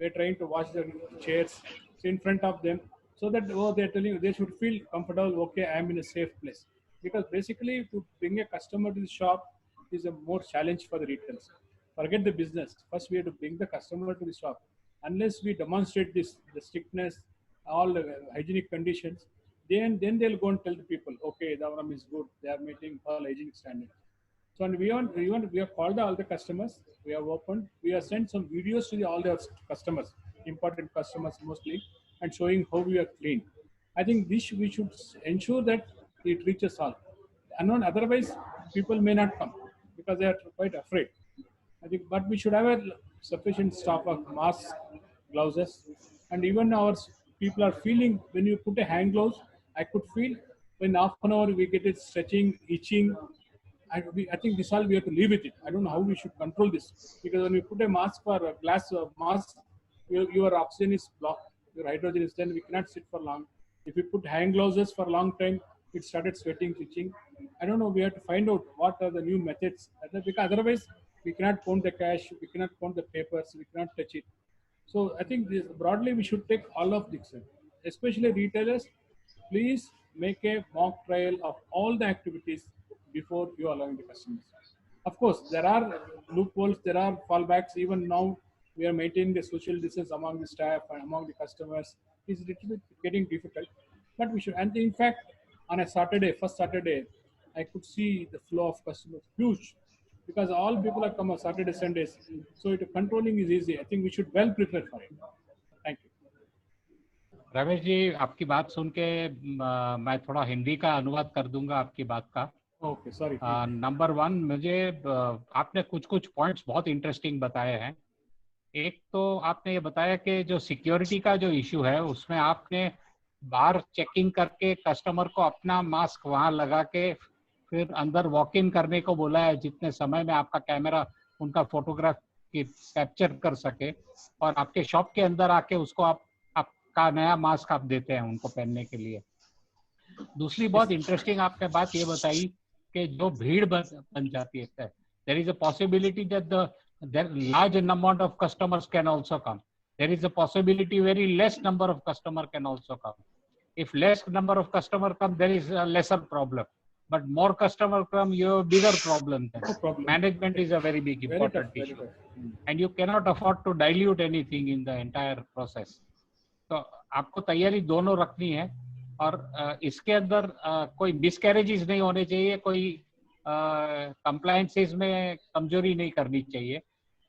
We are trying to wash their chairs in front of them, so that they are telling, they should feel comfortable. Okay, I am in a safe place. Because basically, to bring a customer to the shop is a more challenge for the retailers. Forget the business. First, we have to bring the customer to the shop. Unless we demonstrate the strictness, all the hygienic conditions, then they'll go and tell the people, okay, the Avram is good. They are meeting all hygienic standards. So, and we have called all the customers. We have opened. We have sent some videos to all the customers, important customers mostly, and showing how we are clean. I think we should ensure that it reaches all. Otherwise, people may not come because they are quite afraid. I think, but we should have a sufficient stock of masks, gloves, and even our people are feeling, when you put a hand gloves, I could feel when half an hour we get it stretching, itching. I think this all we have to live with it. I don't know how we should control this, because when we put a mask for a glass mask, your oxygen is blocked, your hydrogen is then we cannot sit for long. If you put hand gloves for a long time, it started sweating, itching. I don't know. We have to find out what are the new methods, because otherwise we cannot count the cash, we cannot count the papers, we cannot touch it. So I think broadly we should take all of this, especially retailers. Please make a mock trial of all the activities before you allowing the customers. Of course, there are loopholes, there are fallbacks. Even now, we are maintaining the social distance among the staff and among the customers. It's a little bit getting difficult, but we should. And in fact, on a Saturday, first Saturday, I could see the flow of customers huge, because all people are come on Saturday, Sundays. So controlling is easy. I think we should well prepare for it. Thank you. Ramesh ji, आपकी बात सुन के मैं थोड़ा हिंदी का अनुवाद कर दूंगा आपकी बात का। Okay, sorry. नंबर 1, मुझे आपने कुछ पॉइंट्स बहुत इंटरेस्टिंग बताए हैं। एक तो आपने ये बताया कि जो सिक्योरिटी का जो इशू है उसमें आपने बाहर चेकिंग करके कस्टमर को अपना मास्क वहां लगा के फिर अंदर वॉक इन करने को बोला है, जितने समय में आपका कैमरा उनका फोटोग्राफ कैप्चर कर सके, और आपके शॉप के अंदर आके उसको आपका नया मास्क आप देते हैं उनको पहनने के लिए। दूसरी बहुत इंटरेस्टिंग आपने बात ये बताई कि जो भीड़ बन जाती है, there is a possibility that the large amount of customers can also come. There is a possibility very less number of customer can also come. If less number of customer come, there is a lesser problem. But more customer come, you have a bigger problem. No problem. Management is a very big important issue. And you cannot afford to dilute anything in the entire process. तो आपको तैयारी दोनों रखनी है, और इसके अंदर कोई मिसकैरेजेस नहीं होने चाहिए, कोई कंप्लायंसेस में कमजोरी नहीं करनी चाहिए।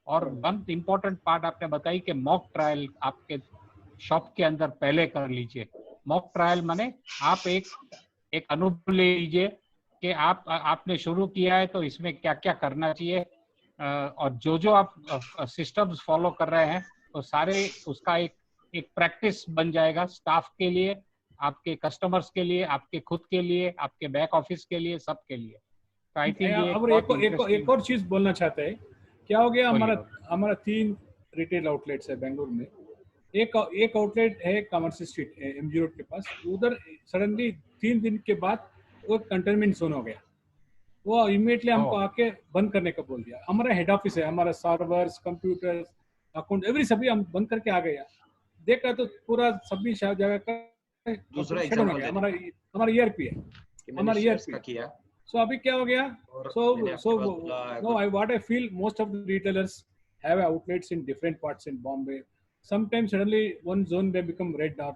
और वन इम्पोर्टेंट पार्ट आपने बताई कि मॉक ट्रायल आपके शॉप के अंदर पहले कर लीजिए। मॉक ट्रायल माने आप एक अनुभव ले लीजिए कि आपने शुरू किया है तो इसमें क्या क्या करना चाहिए, और जो आप सिस्टम्स फॉलो कर रहे हैं तो सारे उसका एक प्रैक्टिस बन जाएगा, स्टाफ के लिए, आपके कस्टमर्स के लिए, आपके खुद के लिए, आपके बैक ऑफिस के लिए, सबके लिए। तो आई थिंक एक और चीज बोलना चाहते हैं। क्या हो गया, हमारा 3 रिटेल आउटलेट्स है बेंगलुरु में। एक आउटलेट है कॉमर्स स्ट्रीट MG रोड के पास। उधर सडनली 3 दिन के बाद वो कंटेनमेंट जोन हो गया। वो इमीडिएटली हमको आके बंद करने का बोल दिया। हमारा हेड ऑफिस है, हमारा सर्वर्स, कंप्यूटर्स, अकाउंट सभी हम बंद करके आ गए। देखा तो पूरा सभी जगह का दूसरा हमारा ERP है, हमारा ERP किया। So अभी क्या हो गया? What I feel, most of the retailers have outlets in different parts in Bombay. Sometimes suddenly one zone may become red dot.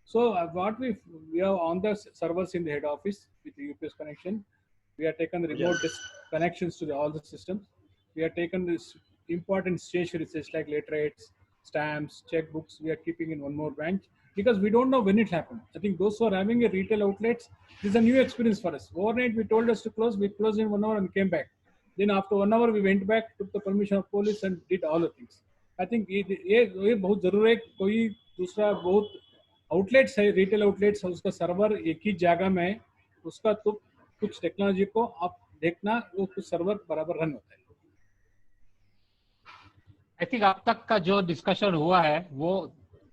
So we are on the servers in the head office with the UPS connection. We have taken the remote connections to all the systems. We have taken this important stationery like letterheads, stamps, checkbooks. We are keeping in one more branch, because we don't know when it happened. I think those who are having a retail outlets, this is a new experience for us. Overnight, we told us to close. We closed in 1 hour and came back. Then after 1 hour, we went back, took the permission of police and did all the things. I think ये बहुत जरूरी है। कोई दूसरा बहुत outlets है, retail outlets, उसका server एक ही जगह में है, उसका तो कुछ टेक्नोलॉजी को आप देखना, वो कुछ सर्वर बराबर रन होता है। आई थिंक अब तक का जो डिस्कशन हुआ है वो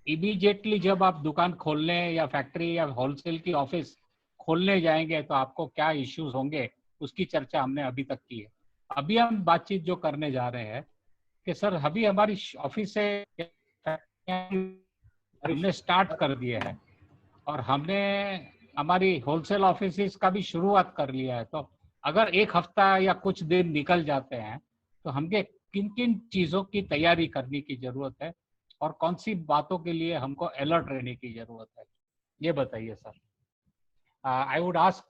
इमीडिएटली जब आप दुकान खोलने या फैक्ट्री या होलसेल की ऑफिस खोलने जाएंगे तो आपको क्या इश्यूज होंगे उसकी चर्चा हमने अभी तक की है। अभी हम बातचीत जो करने जा रहे हैं कि सर अभी हमारी ऑफिस से हमने स्टार्ट कर दिया है और हमने हमारी होलसेल ऑफिस का भी शुरुआत कर लिया है, तो अगर एक हफ्ता या कुछ दिन निकल जाते हैं तो हमें किन किन चीजों की तैयारी करने की जरूरत है और कौन सी बातों के लिए हमको अलर्ट रहने की जरूरत है, ये बताइए sir. I would ask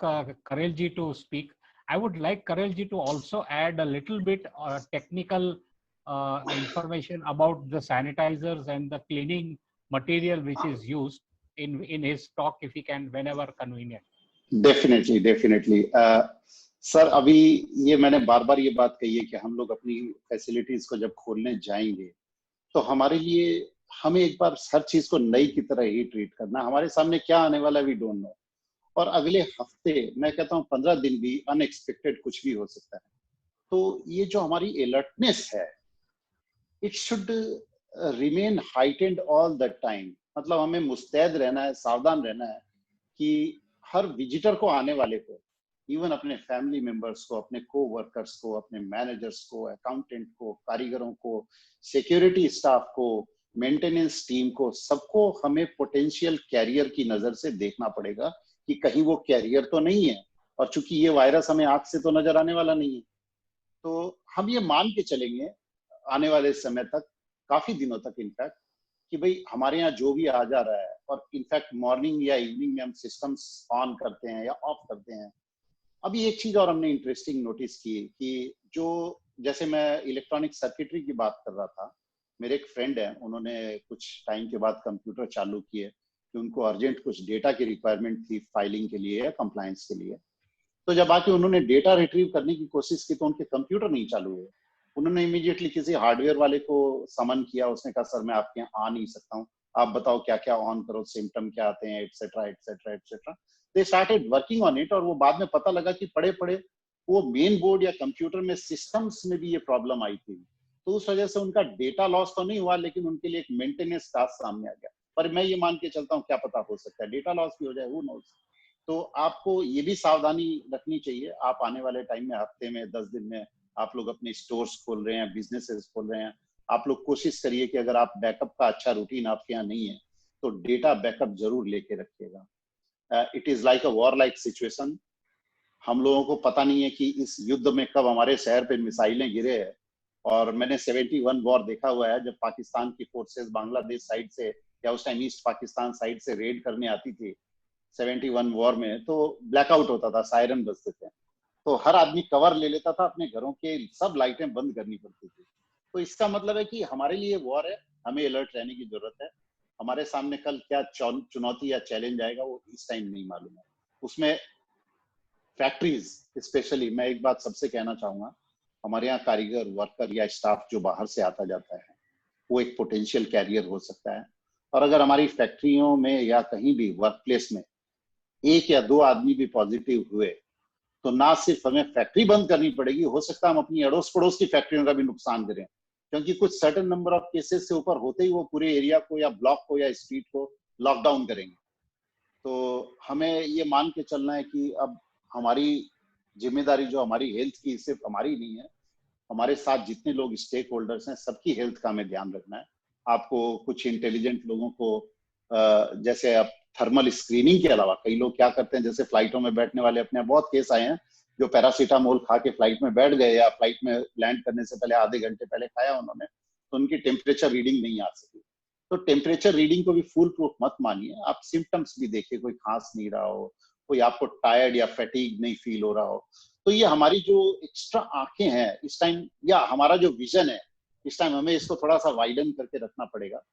Karel ji to speak. I would like Karel ji to also add a little bit technical information about the sanitizers and the cleaning material which is used in his talk, if he can, whenever convenient. Definitely. Sir अभी ये मैंने बार बार ये बात कही है कि हम लोग अपनी फैसिलिटीज को जब खोलने जाएंगे तो हमारे लिए हमें एक बार हर चीज को नई की तरह ही ट्रीट करना। हमारे सामने क्या आने वाला है वी डोंट नो, और अगले हफ्ते मैं कहता हूँ 15 दिन भी अनएक्सपेक्टेड कुछ भी हो सकता है। तो ये जो हमारी अलर्टनेस है it should remain heightened all the time. मतलब हमें मुस्तैद रहना है, सावधान रहना है कि हर विजिटर को, आने वाले को, इवन अपने फैमिली मेंबर्स को, अपने को-वर्कर्स को, अपने मैनेजर्स को, अकाउंटेंट को, कारीगरों को, सिक्योरिटी स्टाफ को, मेंटेनेंस टीम को, सबको हमें पोटेंशियल कैरियर की नजर से देखना पड़ेगा कि कहीं वो कैरियर तो नहीं है और चूंकि ये वायरस हमें आंख से तो नजर आने वाला नहीं है, तो हम ये मान के चलेंगे आने वाले समय तक, काफी दिनों तक इनफैक्ट, कि भाई हमारे यहाँ जो भी आ जा रहा है, और इनफैक्ट मॉर्निंग या इवनिंग में हम सिस्टम्स ऑन करते हैं या ऑफ करते हैं। अभी एक चीज और हमने इंटरेस्टिंग नोटिस की कि जो, जैसे मैं इलेक्ट्रॉनिक सर्किटरी की बात कर रहा था, मेरे एक फ्रेंड है, उन्होंने कुछ टाइम के बाद कंप्यूटर चालू किए कि उनको अर्जेंट कुछ डेटा की रिक्वायरमेंट थी फाइलिंग के लिए या कंप्लायंस के लिए। तो जब आके उन्होंने डेटा रिट्रीव करने की कोशिश की तो उनके कंप्यूटर नहीं चालू हुए। उन्होंने इमीडिएटली किसी हार्डवेयर वाले को समन किया, उसने कहा सर मैं आपके यहाँ आ नहीं सकता हूँ, आप बताओ क्या क्या ऑन करो, सिम्टम क्या आते हैं, etcetera etcetera etcetera. They started working on it, और वो बाद में पता लगा कि पड़े पड़े वो मेन बोर्ड या कंप्यूटर में सिस्टम्स में भी ये प्रॉब्लम आई थी। तो उस वजह से उनका डेटा लॉस तो नहीं हुआ, लेकिन उनके लिए एक मेंटेनेंस टास्क सामने आ गया। पर मैं ये मान के चलता हूँ, क्या पता हो सकता है डेटा लॉस भी हो जाए, हु नोस। तो आपको ये भी सावधानी रखनी चाहिए। आप आने वाले टाइम में, हफ्ते में, 10 दिन में आप लोग अपने स्टोर्स खोल रहे हैं, बिजनेसेस खोल रहे हैं, आप लोग कोशिश करिए कि अगर आप बैकअप का अच्छा रूटीन आपके यहाँ नहीं है तो डेटा बैकअप जरूर लेके रखिएगा। It is like a war like situation. हम लोगों को पता नहीं है कि इस युद्ध में कब हमारे शहर पे मिसाइलें गिरे हैं। और मैंने 71 वॉर देखा हुआ है, जब पाकिस्तान की फोर्सेस बांग्लादेश साइड से या उस टाइम ईस्ट पाकिस्तान साइड से रेड करने आती थी 71 वॉर में, तो ब्लैकआउट होता था, सायरन बजते थे, तो हर आदमी कवर ले लेता था, अपने घरों के सब लाइटें बंद करनी पड़ती थी। तो इसका मतलब है कि हमारे लिए वॉर है, हमें अलर्ट रहने की जरूरत है। हमारे सामने कल क्या चुनौती या चैलेंज आएगा वो इस टाइम नहीं मालूम है। उसमें फैक्ट्रीज स्पेशली, मैं एक बात सबसे कहना चाहूंगा, हमारे यहाँ कारीगर, वर्कर या स्टाफ जो बाहर से आता जाता है वो एक पोटेंशियल कैरियर हो सकता है। और अगर हमारी फैक्ट्रियों में या कहीं भी वर्क प्लेस में 1 या 2 आदमी भी पॉजिटिव हुए तो ना सिर्फ हमें फैक्ट्री बंद करनी पड़ेगी, हो सकता है हम अपनी अड़ोस पड़ोस की फैक्ट्रियों का भी नुकसान करें, क्योंकि कुछ सर्टेन नंबर ऑफ केसेस से ऊपर होते ही वो पूरे एरिया को या ब्लॉक को या स्ट्रीट को लॉकडाउन करेंगे। तो हमें ये मान के चलना है कि अब हमारी जिम्मेदारी जो हमारी हेल्थ की, सिर्फ हमारी नहीं है, हमारे साथ जितने लोग स्टेक होल्डर्स हैं सबकी हेल्थ का हमें ध्यान रखना है। आपको कुछ इंटेलिजेंट लोगों को, जैसे अब थर्मल स्क्रीनिंग के अलावा कई लोग क्या करते हैं, जैसे फ्लाइटों में बैठने वाले, अपने बहुत केस आए हैं जो पैरासीटामोल खा के फ्लाइट में बैठ गए या फ्लाइट में लैंड करने से पहले आधे घंटे पहले खाया उन्होंने, तो उनकी टेम्परेचर रीडिंग नहीं आ सकी। तो टेम्परेचर रीडिंग को भी फुल प्रूफ मत मानिए, आप सिम्टम्स भी देखिए, कोई खांस नहीं रहा हो, कोई आपको टायर्ड या फैटीग नहीं फील हो रहा हो। तो ये हमारी जो एक्स्ट्रा आंखें हैं इस टाइम, या हमारा जो विजन है इस टाइम, हमें इसको थोड़ा सा वाइडन करके रखना पड़ेगा।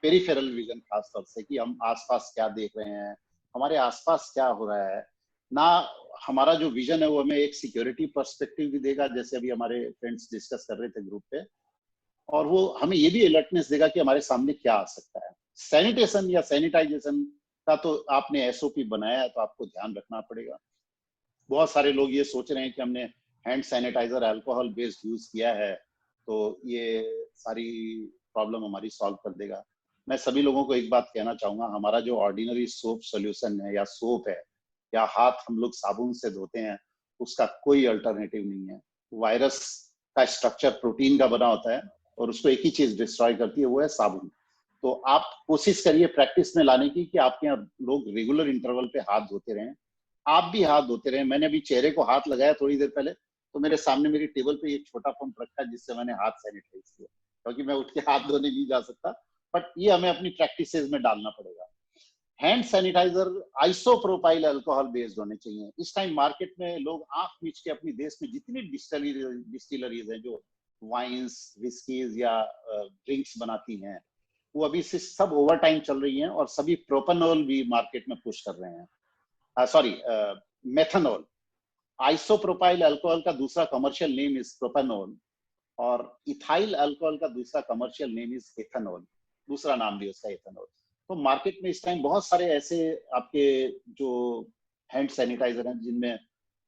पेरिफेरल विजन खासतौर से, कि हम आसपास क्या देख रहे हैं, हमारे आसपास क्या हो रहा है ना। हमारा जो विजन है वो हमें एक सिक्योरिटी पर्सपेक्टिव भी देगा, जैसे अभी हमारे फ्रेंड्स डिस्कस कर रहे थे ग्रुप पे, और वो हमें ये भी अलर्टनेस देगा कि हमारे सामने क्या आ सकता है। सैनिटेशन या सैनिटाइजेशन का तो आपने एसओपी बनाया है, तो आपको ध्यान रखना पड़ेगा। बहुत सारे लोग ये सोच रहे हैं कि हमने hand sanitiser alcohol based use किया है तो ये सारी प्रॉब्लम हमारी सॉल्व कर देगा। मैं सभी लोगों को एक बात कहना चाहूंगा, हमारा जो ऑर्डिनरी सोप सोल्यूशन है या सोप है या हाथ हम लोग साबुन से धोते हैं, उसका कोई अल्टरनेटिव नहीं है। वायरस का स्ट्रक्चर प्रोटीन का बना होता है और उसको एक ही चीज डिस्ट्रॉय करती है, वो है साबुन। तो आप कोशिश करिए प्रैक्टिस में लाने की कि आपके यहाँ लोग रेगुलर इंटरवल पे हाथ धोते रहें, आप भी हाथ धोते रहें। मैंने अभी चेहरे को हाथ लगाया थोड़ी देर पहले, तो मेरे सामने मेरी टेबल पे एक छोटा पंप रखा है जिससे मैंने हाथ सैनिटाइज किया, क्योंकि मैं उठ के हाथ धोने नहीं जा सकता, बट ये हमें अपनी प्रैक्टिसेस में डालना पड़ेगा। Hand sanitiser isopropyl alcohol based होने चाहिए। इस टाइम मार्केट में लोग आंख मीच के अपनी देश में जितनी डिस्टिलरीज हैं जो वाइन्स, विस्कीज या ड्रिंक्स बनाती हैं, वो अभी से सब ओवर टाइम चल रही हैं और सभी प्रोपेनॉल भी मार्केट में पुश कर रहे हैं, मेथनॉल। आइसोप्रोपाइल अल्कोहल का दूसरा कमर्शियल नेम इज प्रोपेनॉल और इथाइल अल्कोहल का दूसरा कमर्शियल नेम इज एथेनॉल, दूसरा नाम भी उसका एथेनॉल। तो मार्केट में इस टाइम बहुत सारे ऐसे आपके जो हैंड सैनिटाइजर हैं जिनमें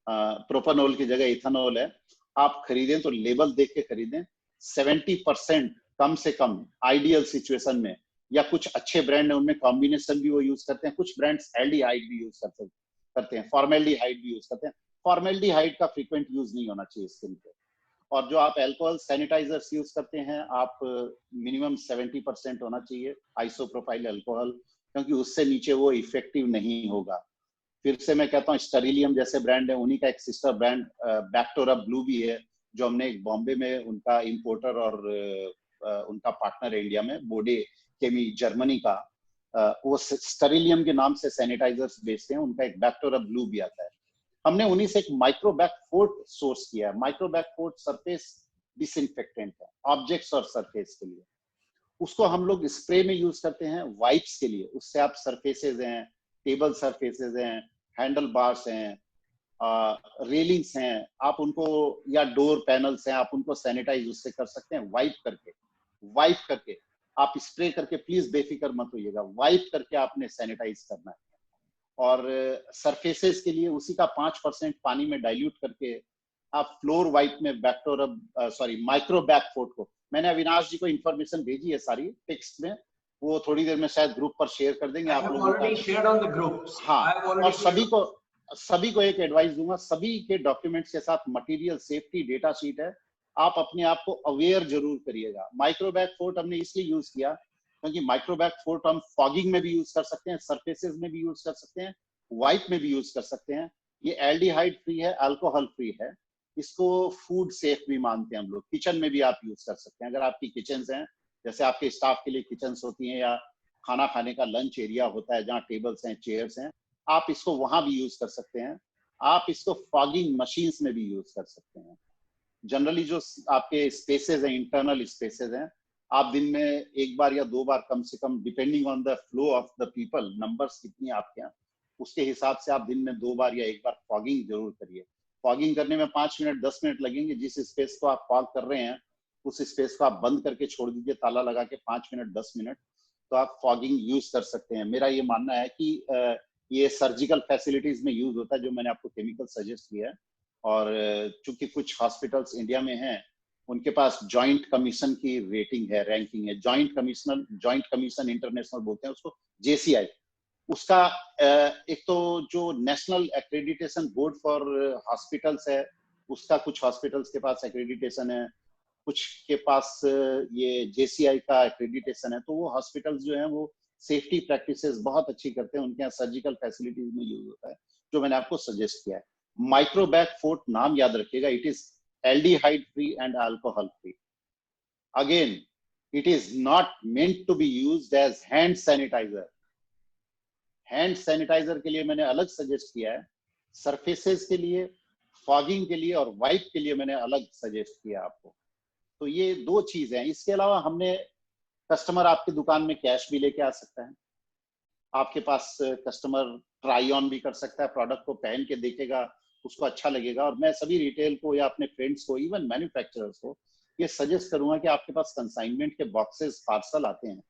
प्रोपेनॉल की जगह इथेनॉल है, आप खरीदें तो लेबल देख के खरीदें। 70% कम से कम आइडियल सिचुएशन में, या कुछ अच्छे ब्रांड है उनमें कॉम्बिनेशन भी वो यूज करते हैं, कुछ ब्रांड्स एल्डिहाइड भी यूज करते हैं, फॉर्मेल्डिहाइड भी यूज करते हैं। फॉर्मेल्डिहाइड का फ्रीक्वेंट यूज नहीं होना चाहिए स्किन पे। और जो आप अल्कोहल सैनिटाइजर्स यूज करते हैं, आप मिनिमम 70% होना चाहिए आइसोप्रोपाइल अल्कोहल, क्योंकि उससे नीचे वो इफेक्टिव नहीं होगा। फिर से मैं कहता हूँ स्टेरिलियम जैसे ब्रांड है, उन्हीं का एक सिस्टर ब्रांड बैक्टोरा ब्लू भी है, जो हमने एक बॉम्बे में उनका इंपोर्टर और उनका पार्टनर है इंडिया में, बोडे केमी जर्मनी का, वो स्टेरिलियम के नाम से सैनिटाइजर्स बेचते हैं, उनका एक बैक्टोरा ब्लू भी आता है। हमने उन्हीं से एक माइक्रोबैक फोर्ट सोर्स किया है। माइक्रोबैक फोर्ट सरफेस डिसइंफेक्टेंट है ऑब्जेक्ट्स और सरफेस के लिए। उसको हम लोग स्प्रे में यूज करते हैं वाइप्स के लिए। उससे आप सरफेसेज हैं, टेबल सरफेसेज हैं, हैंडल बार्स हैं, रेलिंग्स हैं, आप उनको, या डोर पैनल्स हैं, आप उनको सैनिटाइज उससे कर सकते हैं वाइप करके। आप स्प्रे करके प्लीज बेफिक्र मत होइएगा, वाइप करके आपने सैनिटाइज करना है। और सरफेसेस के लिए उसी का 5% पानी में डाइल्यूट करके आप फ्लोर वाइप में माइक्रोबैक फोर्ट को, मैंने अविनाश जी को इन्फॉर्मेशन भेजी है सारी टेक्स्ट में, वो थोड़ी देर में शायद ग्रुप पर शेयर कर देंगे आप लोगों का। हाँ, और सभी को एक एडवाइस दूंगा, सभी के डॉक्यूमेंट्स के साथ मटेरियल सेफ्टी डेटा शीट है, आप अपने आप को अवेयर जरूर करिएगा। माइक्रोबैक फोर्ट हमने इसलिए यूज किया क्योंकि माइक्रोबैक फोर्ट हम फॉगिंग में भी यूज कर सकते हैं, सरफेसेस में भी यूज कर सकते हैं, वाइप में भी यूज कर सकते हैं। ये एल्डिहाइड फ्री है, अल्कोहल फ्री है, इसको फूड सेफ भी मानते हैं हम लोग। किचन में भी आप यूज कर सकते हैं, अगर आपकी किचन हैं, जैसे आपके स्टाफ के लिए किचन होती हैं, या खाना खाने का लंच एरिया होता है जहाँ टेबल्स हैं, चेयर्स हैं, आप इसको वहां भी यूज कर सकते हैं। आप इसको फॉगिंग मशीन्स में भी यूज कर सकते हैं। जनरली जो आपके स्पेसेस हैं, इंटरनल स्पेसेस हैं, आप दिन में एक बार या 2 बार कम से कम, depending on the flow of the people, numbers कितनी आपके यहाँ, उसके हिसाब से आप दिन में 2 बार या 1 बार फॉगिंग जरूर करिए। फॉगिंग करने में 5 मिनट 10 मिनट लगेंगे। जिस स्पेस को आप फॉग कर रहे हैं उस स्पेस को आप बंद करके छोड़ दीजिए, ताला लगा के 5 मिनट 10 मिनट, तो आप फॉगिंग यूज कर सकते हैं। मेरा ये मानना है कि ये सर्जिकल फैसिलिटीज में यूज होता है, जो मैंने आपको केमिकल सजेस्ट किया है। और चूंकि कुछ हॉस्पिटल्स इंडिया में हैं, उनके पास जॉइंट कमीशन की रेटिंग है, रैंकिंग है, जॉइंट कमीशन इंटरनेशनल बोलते हैं उसको, JCI। उसका एक तो जो national accreditation board for hospitals है, उसका कुछ हॉस्पिटल्स के पास एक्रेडिटेशन है, कुछ के पास ये JCI का एक्रेडिटेशन है। तो वो हॉस्पिटल्स जो हैं वो सेफ्टी प्रैक्टिसेस बहुत अच्छी करते हैं, उनके यहाँ सर्जिकल फैसिलिटीज में यूज होता है, जो मैंने आपको सजेस्ट किया है। माइक्रोबैक फोर्ट नाम याद रखिएगा, it is aldehyde free and alcohol free. Again, it is not meant to be used as hand sanitiser. Hand sanitiser के लिए मैंने अलग सजेस्ट किया है, सरफेसेस के लिए, फॉगिंग के लिए और वाइप के लिए मैंने अलग सजेस्ट किया आपको। तो ये 2 चीज हैं। इसके अलावा हमने, कस्टमर आपकी दुकान में कैश भी लेके आ सकता है, आपके पास कस्टमर ट्राई ऑन भी कर सकता है, प्रोडक्ट को पहन के देखेगा, उसको अच्छा लगेगा। और मैं सभी रिटेल को या अपने फ्रेंड्स को, इवन मैन्युफैक्चरर्स को ये सजेस्ट करूंगा कि आपके पास कंसाइनमेंट के बॉक्सेस पार्सल आते हैं,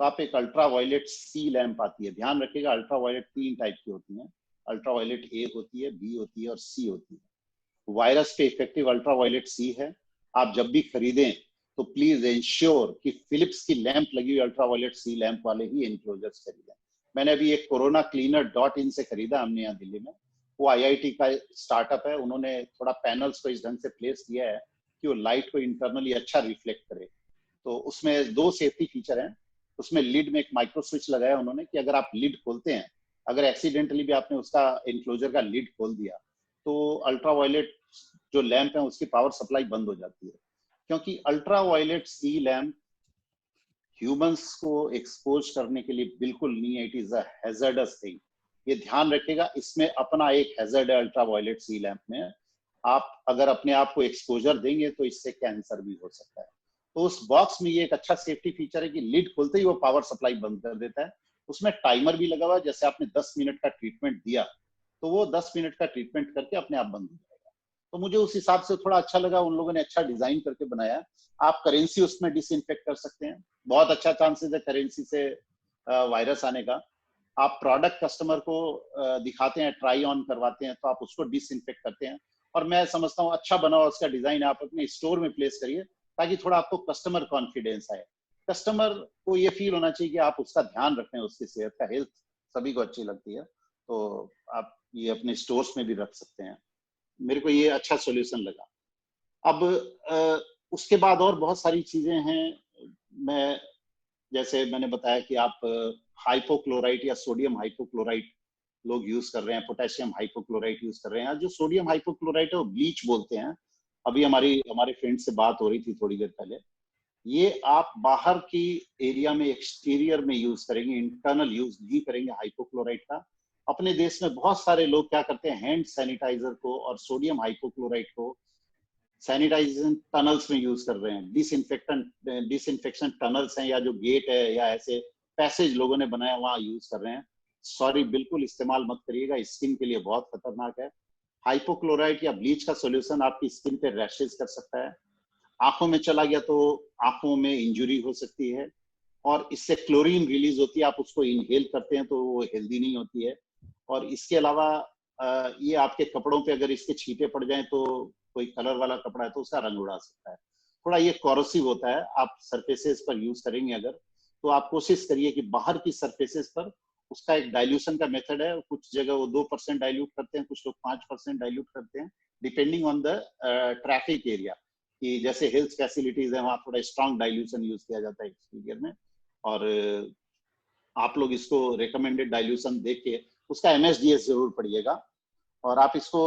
तो आप एक अल्ट्रा वायलेट C लैंप आती है, ध्यान रखिएगा, अल्ट्रा वायलेट 3 टाइप की होती है, अल्ट्रा वायलेट A होती है, B होती है और C होती है। वायरस पे इफेक्टिव अल्ट्रा वायलेट C है। आप जब भी खरीदें तो प्लीज इंश्योर कि फिलिप्स की लैंप लगी हुई अल्ट्रा वायलेट C लैंप वाले ही एनक्लोजर्स खरीदें। मैंने अभी एक coronacleaner.in से खरीदा हमने यहाँ दिल्ली में, वो IIT का स्टार्टअप है, उन्होंने थोड़ा पैनल्स को इस ढंग से प्लेस किया है कि वो लाइट को इंटरनली अच्छा रिफ्लेक्ट करे। तो उसमें 2 सेफ्टी फीचर हैं। उसमें लिड में एक माइक्रो स्विच लगाया उन्होंने कि अगर आप लिड खोलते हैं, अगर एक्सीडेंटली भी आपने उसका एनक्लोजर का लिड खोल दिया, तो अल्ट्रा वायलेट जो लैंप है उसकी पावर सप्लाई बंद हो जाती है। क्योंकि ultra violet C lamp humans को एक्सपोज करने के लिए बिल्कुल नहीं है, it is a hazardous thing. ये ध्यान रखिएगा, इसमें अपना एक हैजर्ड है अल्ट्रा वायलेट C लैंप में। आप अगर अपने आप को एक्सपोजर देंगे तो इससे कैंसर भी हो सकता है। तो उस बॉक्स में ये एक अच्छा सेफ्टी फीचर है कि लिड खोलते ही वो पावर सप्लाई बंद कर देता है। उसमें टाइमर भी लगा हुआ है, जैसे आपने 10 मिनट का ट्रीटमेंट दिया तो वो 10 मिनट का ट्रीटमेंट करके अपने आप बंद हो जाएगा। तो मुझे उस हिसाब से थोड़ा अच्छा लगा, उन लोगों ने अच्छा डिजाइन करके बनाया। आप करेंसी उसमें डिसइंफेक्ट कर सकते हैं, बहुत अच्छा चांसेस है करेंसी से वायरस आने का। आप प्रोडक्ट कस्टमर को दिखाते हैं, ट्राई ऑन करवाते हैं, तो आप उसको डिसइंफेक्ट करते हैं। और मैं समझता हूँ अच्छा बना हुआ उसका डिजाइन आप अपने स्टोर में प्लेस करिए, ताकि थोड़ा आपको कस्टमर कॉन्फिडेंस आए। कस्टमर को ये फील होना चाहिए कि आप उसका ध्यान रख रहे हैं, उसकी सेहत का, हेल्थ सभी को अच्छी लगती है। तो आप ये अपने स्टोर्स में भी रख सकते हैं। मेरे को ये अच्छा सॉल्यूशन लगा। अब उसके बाद और बहुत सारी चीजें हैं। जैसे मैंने बताया कि आप हाइपोक्लोराइट या सोडियम हाइपोक्लोराइट लोग यूज कर रहे हैं, पोटेशियम हाइपोक्लोराइट यूज कर रहे हैं। जो सोडियम हाइपोक्लोराइट है वो ब्लीच बोलते हैं। अभी हमारे फ्रेंड से बात हो रही थी थोड़ी देर पहले, ये आप बाहर की एरिया में, एक्सटीरियर में यूज करेंगे, इंटरनल यूज नहीं करेंगे हाइपोक्लोराइट का। अपने देश में बहुत सारे लोग क्या करते हैं, हैंड सैनिटाइजर को और सोडियम हाइपोक्लोराइट को सैनिटाइजेशन टनल्स में यूज कर रहे हैं। डिसइंफेक्शन टनल्स हैं, या जो गेट है या ऐसे पैसेज लोगों ने बनाया वहां यूज कर रहे हैं। सॉरी, बिल्कुल इस्तेमाल मत करिएगा, स्किन के लिए बहुत खतरनाक है। हाइपोक्लोराइट या ब्लीच का सॉल्यूशन आपकी स्किन पे रैशेज कर सकता है, आंखों में चला गया तो आंखों में इंजुरी हो सकती है, और इससे क्लोरीन रिलीज होती है, आप उसको इनहेल करते हैं तो वो हेल्दी नहीं होती है। और इसके अलावा ये आपके कपड़ों पे अगर इसके छींटे पड़ जाएं तो कोई कलर वाला कपड़ा है तो उसका रंग उड़ा सकता है। थोड़ा ये कॉरोसिव होता है। आप सरफेसेस पर यूज करेंगे अगर, तो आप कोशिश करिए कि बाहर की सरफेसेस पर उसका एक डाइल्यूशन का मेथड है। कुछ जगह वो 2% डाइल्यूट करते हैं, कुछ लोग 5% डाइल्यूट करते हैं, depending on the traffic area. कि जैसे हेल्थ फैसिलिटीज है वहाँ थोड़ा स्ट्रॉन्ग डाइल्यूशन यूज किया जाता है एक्सटीरियर में, और आप लोग इसको रिकमेंडेड डाइल्यूशन देख के उसका MSDS जरूर पढ़िएगा। और आप इसको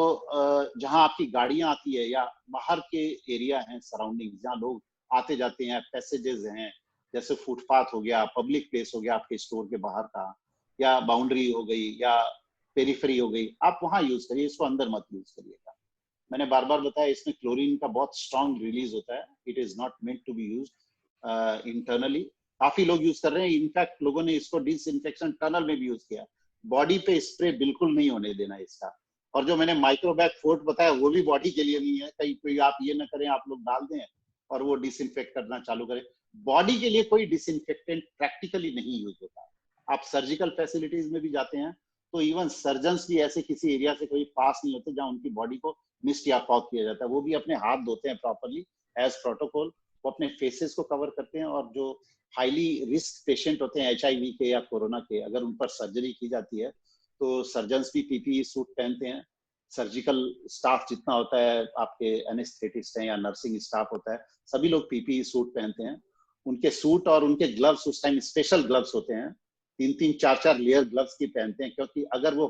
जहाँ आपकी गाड़ियां आती है या बाहर के एरिया हैं सराउंडिंग, जहाँ लोग आते जाते हैं, पैसेजेस हैं, जैसे फुटपाथ हो गया, पब्लिक प्लेस हो गया आपके स्टोर के बाहर का, या बाउंड्री हो गई या पेरिफेरी हो गई, आप वहां यूज करिए, इसको अंदर मत यूज करिएगा। मैंने बार बार बताया इसमें क्लोरीन का बहुत स्ट्रॉन्ग रिलीज होता है। It is not meant to be used internally. काफी लोग यूज कर रहे हैं, इनफैक्ट लोगों ने इसको डिसइंफेक्शन टनल में भी यूज किया। बॉडी पे स्प्रे बिल्कुल नहीं होने देना इसका। और जो मैंने माइक्रोबैग फोर्ट बताया वो भी बॉडी के लिए नहीं है। कहीं कोई आप ये ना करें आप लोग डाल दें और वो डिसइंफेक्ट करना चालू करें। बॉडी के लिए कोई डिसइंफेक्टेंट प्रैक्टिकली नहीं यूज होता। आप सर्जिकल फैसिलिटीज में भी जाते हैं तो इवन सर्जन्स भी ऐसे किसी एरिया से कोई पास नहीं होते जहां उनकी बॉडी को मिस्ट या फॉग किया जाता है। वो भी अपने हाथ धोते हैं प्रॉपरली एज प्रोटोकॉल। वो अपने फेसेस को कवर करते हैं, और जो हाईली रिस्क पेशेंट होते हैं HIV के या कोरोना के, अगर उन पर सर्जरी की जाती है तो सर्जन्स भी PPE सूट पहनते हैं। सर्जिकल स्टाफ जितना होता है, आपके एनेस्थेटिस्ट हैं या नर्सिंग स्टाफ होता है, सभी लोग PPE सूट पहनते हैं। उनके सूट और उनके ग्लव्स उस टाइम स्पेशल ग्लव्स होते हैं, 3-3, 4-4 लेयर ग्लव्स की पहनते हैं, क्योंकि अगर वो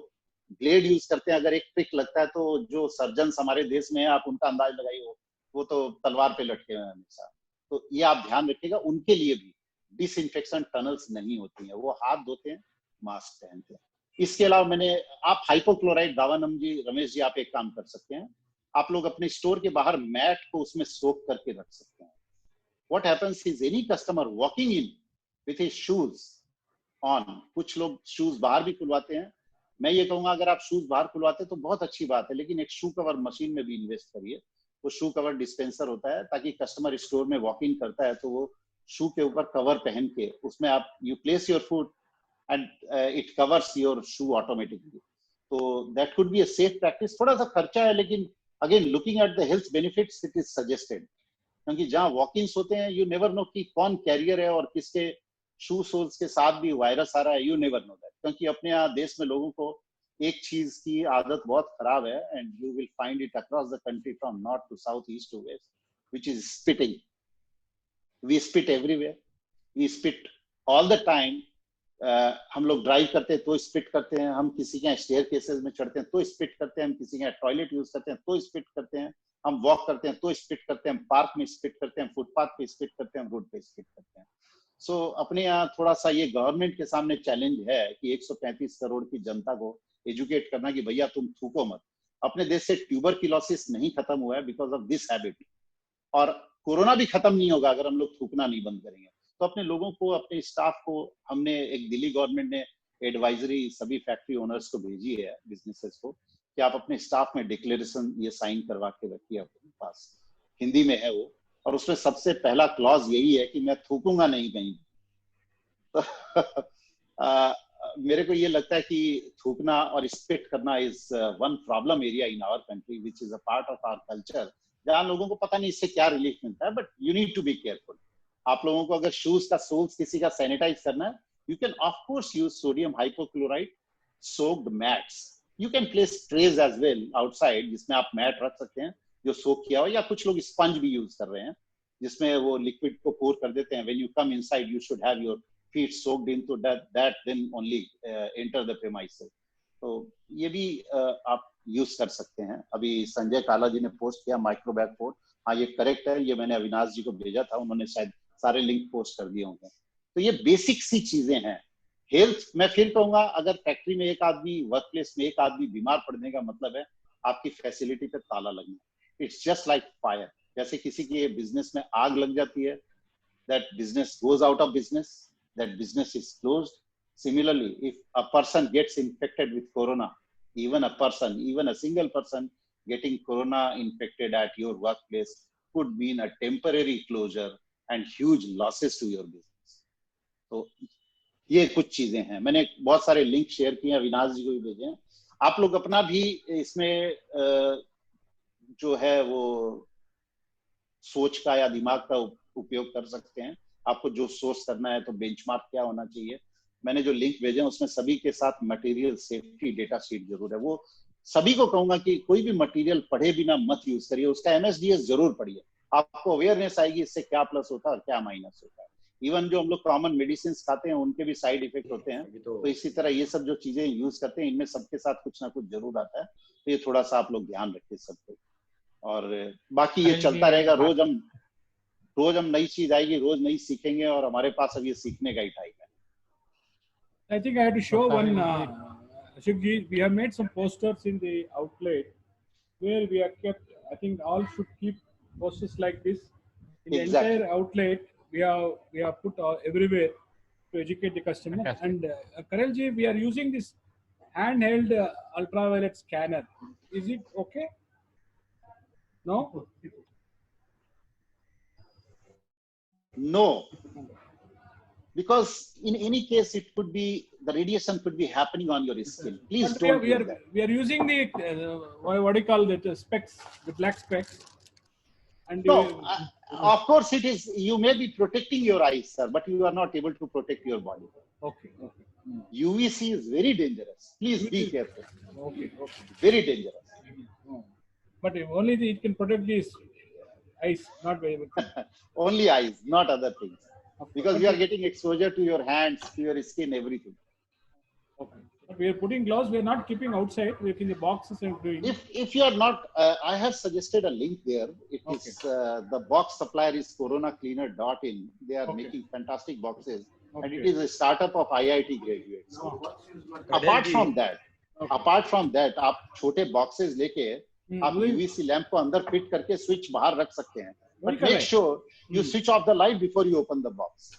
ब्लेड यूज करते हैं, अगर एक पिक लगता है तो जो सर्जन्स हमारे देश में है आप उनका अंदाज लगाइए, वो तो तलवार पे लटके हुए हैं हमेशा। तो ये आप ध्यान रखिएगा। उनके लिए भी डिसइंफेक्शन टनल्स नहीं होती हैं, वो हाथ धोते हैं, मास्क पहनते हैं। इसके अलावा आप हाइपोक्लोराइड, दावानंद जी, रमेश जी, आप एक काम कर सकते हैं, आप लोग अपने स्टोर के बाहर मैट को उसमें सोक करके रख सकते हैं। What happens is any customer walking in with his shoes on, कुछ लोग शूज बाहर भी खुलवाते हैं। मैं ये कहूंगा अगर आप शूज बाहर खुलवाते हैं तो बहुत अच्छी बात है, लेकिन एक शू कवर मशीन में भी इन्वेस्ट करिए। वो शू कवर डिस्पेंसर होता है, ताकि कस्टमर स्टोर में वॉक इन करता है तो वो शू के ऊपर कवर पहन के उसमें आप you place your foot and it covers your shoe automatically. तो that could be a safe practice. थोड़ा सा खर्चा है, लेकिन again looking at the health benefits it is suggested. क्योंकि जहाँ वॉक-इन्स होते हैं यू नेवर नो कि कौन कैरियर है और किसके शू सोल्स के साथ भी वायरस आ रहा है, यू नेवर नो दैट। क्योंकि अपने यहाँ देश में लोगों को एक चीज की आदत बहुत खराब है, and you will find it across the country from north to south, east to west, which is spitting. We spit everywhere, we spit all the time. हम लोग ड्राइव करते हैं तो स्पिट करते हैं, हम किसी के स्टेयर केसेस में चढ़ते हैं तो स्पिट करते हैं, हम किसी के टॉयलेट यूज करते हैं तो स्पिट करते हैं, हम वॉक करते हैं तो स्पिट करते हैं, हम पार्क में स्पिट करते हैं, फुटपाथ पे स्पिट करते हैं, रोड पे स्पिट करते हैं। सो अपने यहाँ थोड़ा सा ये गवर्नमेंट के सामने चैलेंज है कि 135 करोड़ की जनता को एजुकेट करना कि भैया तुम थूको मत। अपने देश से ट्यूबरक्लोसिस नहीं खत्म हुआ है बिकॉज ऑफ दिस हैबिट, और कोरोना भी खत्म नहीं होगा अगर हम लोग थूकना नहीं बंद करेंगे। तो अपने लोगों को, अपने स्टाफ को, हमने एक दिल्ली गवर्नमेंट ने एडवाइजरी सभी फैक्ट्री ओनर्स को भेजी है, बिजनेसेस को, कि आप अपने स्टाफ में डिक्लेरेशन ये साइन करवा के रखिए अपने पास। हिंदी में है वो, और उसमें सबसे पहला क्लॉज यही है कि मैं थूकूंगा नहीं कहीं। तो मेरे को ये लगता है कि थूकना और स्पिट करना is one problem area in our country which is a part of our culture, जहाँ लोगों को पता नहीं इससे क्या रिलीफ मिलता है। But you need to be careful. आप लोगों को अगर शूज का सोल्स किसी का सैनिटाइज करना है, you can of course use sodium hypochloride soaked mats. You can place trays as well outside जिसमें आप मैट रख सकते हैं जो सोक किया हो, या कुछ लोग स्पंज भी यूज कर रहे हैं जिसमें वो लिक्विड को पोर कर देते हैं। When you come inside you should have your feet soaked into that then only enter the premises. तो ये भी आप यूज कर सकते हैं। अभी संजय काला जी ने पोस्ट किया माइक्रोबैग पोर्ट, हाँ ये करेक्ट है, ये मैंने अविनाश जी को भेजा था, उन्होंने शायद सारे लिंक पोस्ट कर दिए होंगे। तो ये बेसिक सी चीजें हैं। हेल्थ, मैं फिर कहूंगा, अगर फैक्ट्री में एक आदमी, वर्क प्लेस में एक आदमी बीमार पड़ने का मतलब है आपकी फैसिलिटी पे ताला लगना। इट्स जस्ट लाइक फायर, जैसे किसी के बिजनेस में आग लग जाती है, that business goes out of business, that business is closed. Similarly, if a person gets infected with corona, even a single person getting corona infected at your workplace could mean a temporary closure and huge losses to your business. तो ये कुछ चीजें हैं, मैंने बहुत सारे link share किए हैं, अविनाश जी को भी भेजे हैं। आप लोग अपना भी इसमें जो है वो सोच का या दिमाग का उपयोग कर सकते हैं। आपको जो सोर्स करना है तो बेंचमार्क क्या होना चाहिए, मैंने जो लिंक भेजे हैं उसमें सभी के साथ मटेरियल सेफ्टी डेटा शीट जरूर है। वो सभी को कहूंगा कि कोई भी मटेरियल पढ़े बिना मत यूज करिए, उसका एमएसडीएस जरूर पढ़िए, आपको अवेयरनेस आएगी इससे क्या प्लस होता है और क्या माइनस होता है। इवन जो हम लोग कॉमन मेडिसिन खाते हैं उनके भी साइड इफेक्ट होते हैं, तो इसी तरह ये सब जो चीजें यूज करते हैं इनमें सबके साथ कुछ ना कुछ जरूर आता है। तो ये थोड़ा सा आप लोग ध्यान रखिए सबको, और बाकी ये चलता रहेगा। रोज हम नई चीज आएगी, रोज नई सीखेंगे, और हमारे पास अब ये सीखने का ही टाइम है। I think I had to show one, Ashok ji, we have made some posters in the outlet where we have kept, I think all should keep posters like this. In the entire outlet, we have put everywhere to educate the customer. And Karel ji, we are using this handheld ultraviolet scanner. Is it okay? No? No, because in any case it could be, the radiation could be happening on your skin. Please don't do that. We are using the what do you call that, specs, the black specs. And no, of course it is. You may be protecting your eyes, sir, but you are not able to protect your body. Okay. UVC is very dangerous. Please be careful. Okay. Very dangerous. But only it can protect these eyes, not very much. Only eyes, not other things. Because you are getting exposure to your hands, to your skin, everything. Okay. But we are putting gloves. We are not keeping outside. We are in the boxes and doing. If you are not, I have suggested a link there. It is the box supplier is coronacleaner.in. They are making fantastic boxes, and it is a startup of IIT graduates. Apart from that, आप छोटे boxes लेके आप UVC lamp को अंदर fit करके switch बाहर रख सकते हैं. But make sure you switch off the light before you open the box.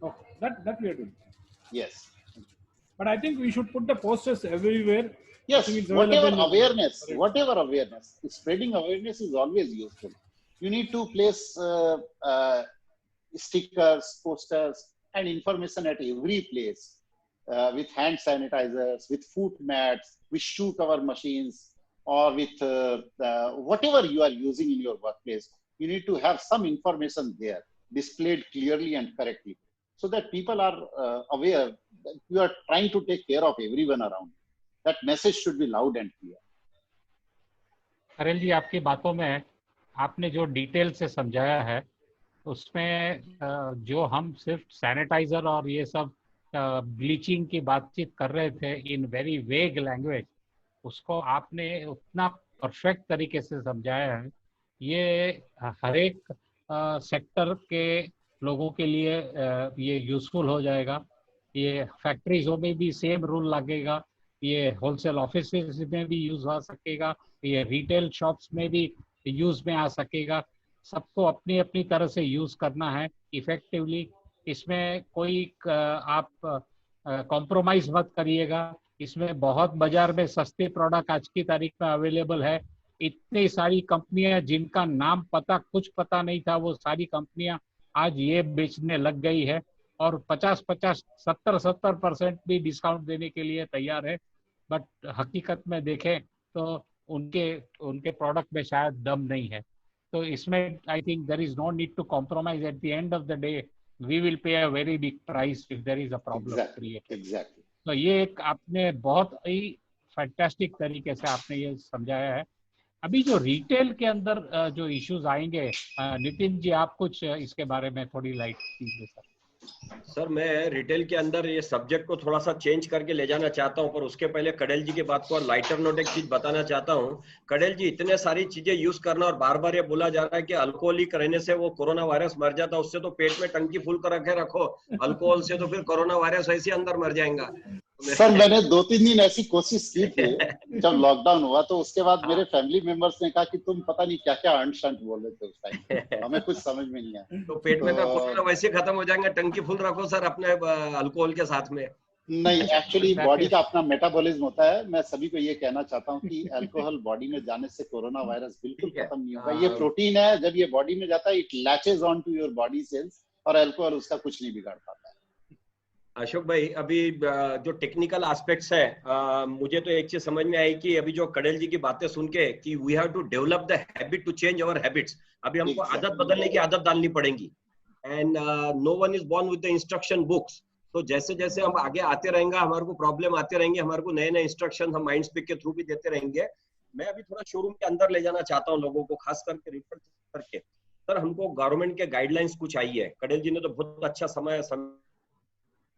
Okay, that we are doing. Yes. But I think we should put the posters everywhere. Yes, whatever awareness, spreading awareness is always useful. You need to place stickers, posters, and information at every place with hand sanitizers, with foot mats, with shoe cover machines, or with whatever you are using in your workplace. You need to have some information there displayed clearly and correctly, so that people are aware that you are trying to take care of everyone around. That message should be loud and clear. Anil ji, आपकी बातों में आपने जो detail से समझाया है उसमें जो हम सिर्फ सैनिटाइजर और ये सब ब्लीचिंग की बातचीत कर रहे थे इन वेरी वेग लैंग्वेज, उसको आपने उतना परफेक्ट तरीके से समझाया है। ये हर एक सेक्टर के लोगों के लिए ये यूजफुल हो जाएगा। ये फैक्ट्रीजों में भी सेम रूल लगेगा, ये होलसेल ऑफिसेज में भी यूज आ सकेगा, ये रिटेल शॉप्स में भी यूज में आ सकेगा। सबको अपनी अपनी तरह से यूज करना है इफेक्टिवली। इसमें कोई आप कॉम्प्रोमाइज मत करिएगा। इसमें बहुत बाजार में सस्ते प्रोडक्ट आज की तारीख में अवेलेबल है। इतनी सारी कंपनियां जिनका नाम पता कुछ पता नहीं था, वो सारी कंपनियां आज ये बेचने लग गई है और 50-50, 70% भी डिस्काउंट देने के लिए तैयार है। बट हकीकत में देखें तो उनके प्रोडक्ट में शायद दम नहीं है। तो इसमें I think there is no need to compromise. At the end of the day we will pay a very big price if there is a problem created. Exactly. तो ये एक आपने बहुत ही फैंटास्टिक तरीके से आपने ये समझाया है। अभी जो रिटेल के अंदर जो इश्यूज आएंगे, नितिन जी आप कुछ इसके बारे में थोड़ी लाइट कीजिए सर। सर मैं रिटेल के अंदर ये सब्जेक्ट को थोड़ा सा चेंज करके ले जाना चाहता हूँ, पर उसके पहले कड़ेल जी की बात को और लाइटर नोट एक चीज बताना चाहता हूँ। कड़ेल जी, इतने सारी चीजें यूज करना और बार बार ये बोला जा रहा है कि अल्कोहलिक रहने से वो कोरोना वायरस मर जाता, उससे तो पेट में टंकी फुल कर रखे रखो, अल्कोहल से तो फिर कोरोना वायरस ऐसे अंदर मर जाएगा। सर मैंने 2-3 दिन ऐसी कोशिश की थी जब लॉकडाउन हुआ, तो उसके बाद मेरे फैमिली मेंबर्स ने कहा कि तुम पता नहीं क्या क्या अंट शंट बोल रहे थे उस टाइम, हमें कुछ समझ में नहीं आया। तो पेट में का कोरोना वैसे खत्म हो जाएगा, टंकी फुल रखो सर अपने अल्कोहल के साथ में। नहीं, एक्चुअली बॉडी का अपना मेटाबॉलिज्म होता है। मैं सभी को ये कहना चाहता हूँ कि अल्कोहल बॉडी में जाने से कोरोना वायरस बिल्कुल खत्म नहीं होगा। ये प्रोटीन है, जब ये बॉडी में जाता है it latches on to your body cells, और अल्कोहल उसका कुछ नहीं बिगाड़ पाता है। अशोक भाई, अभी जो टेक्निकल एस्पेक्ट्स है, मुझे तो एक चीज समझ में आई कि अभी जो कड़ेल जी की बातें सुन के कि we have to develop the habit to change our habits. अभी हमको आदत बदलने की आदत डालनी पड़ेगी, and no one is born with the instruction books. तो जैसे जैसे हम आगे आते रहेंगे, हमारे को प्रॉब्लम आते रहेंगे, हमारे को नए नए इंस्ट्रक्शन हम माइंड स्पीक के थ्रू भी देते रहेंगे। मैं अभी थोड़ा शोरूम के अंदर ले जाना चाहता हूँ लोगों को, खास करके रिफर करके। सर हमको गवर्नमेंट के गाइडलाइंस कुछ आई है, कड़ेल जी ने तो बहुत अच्छा समय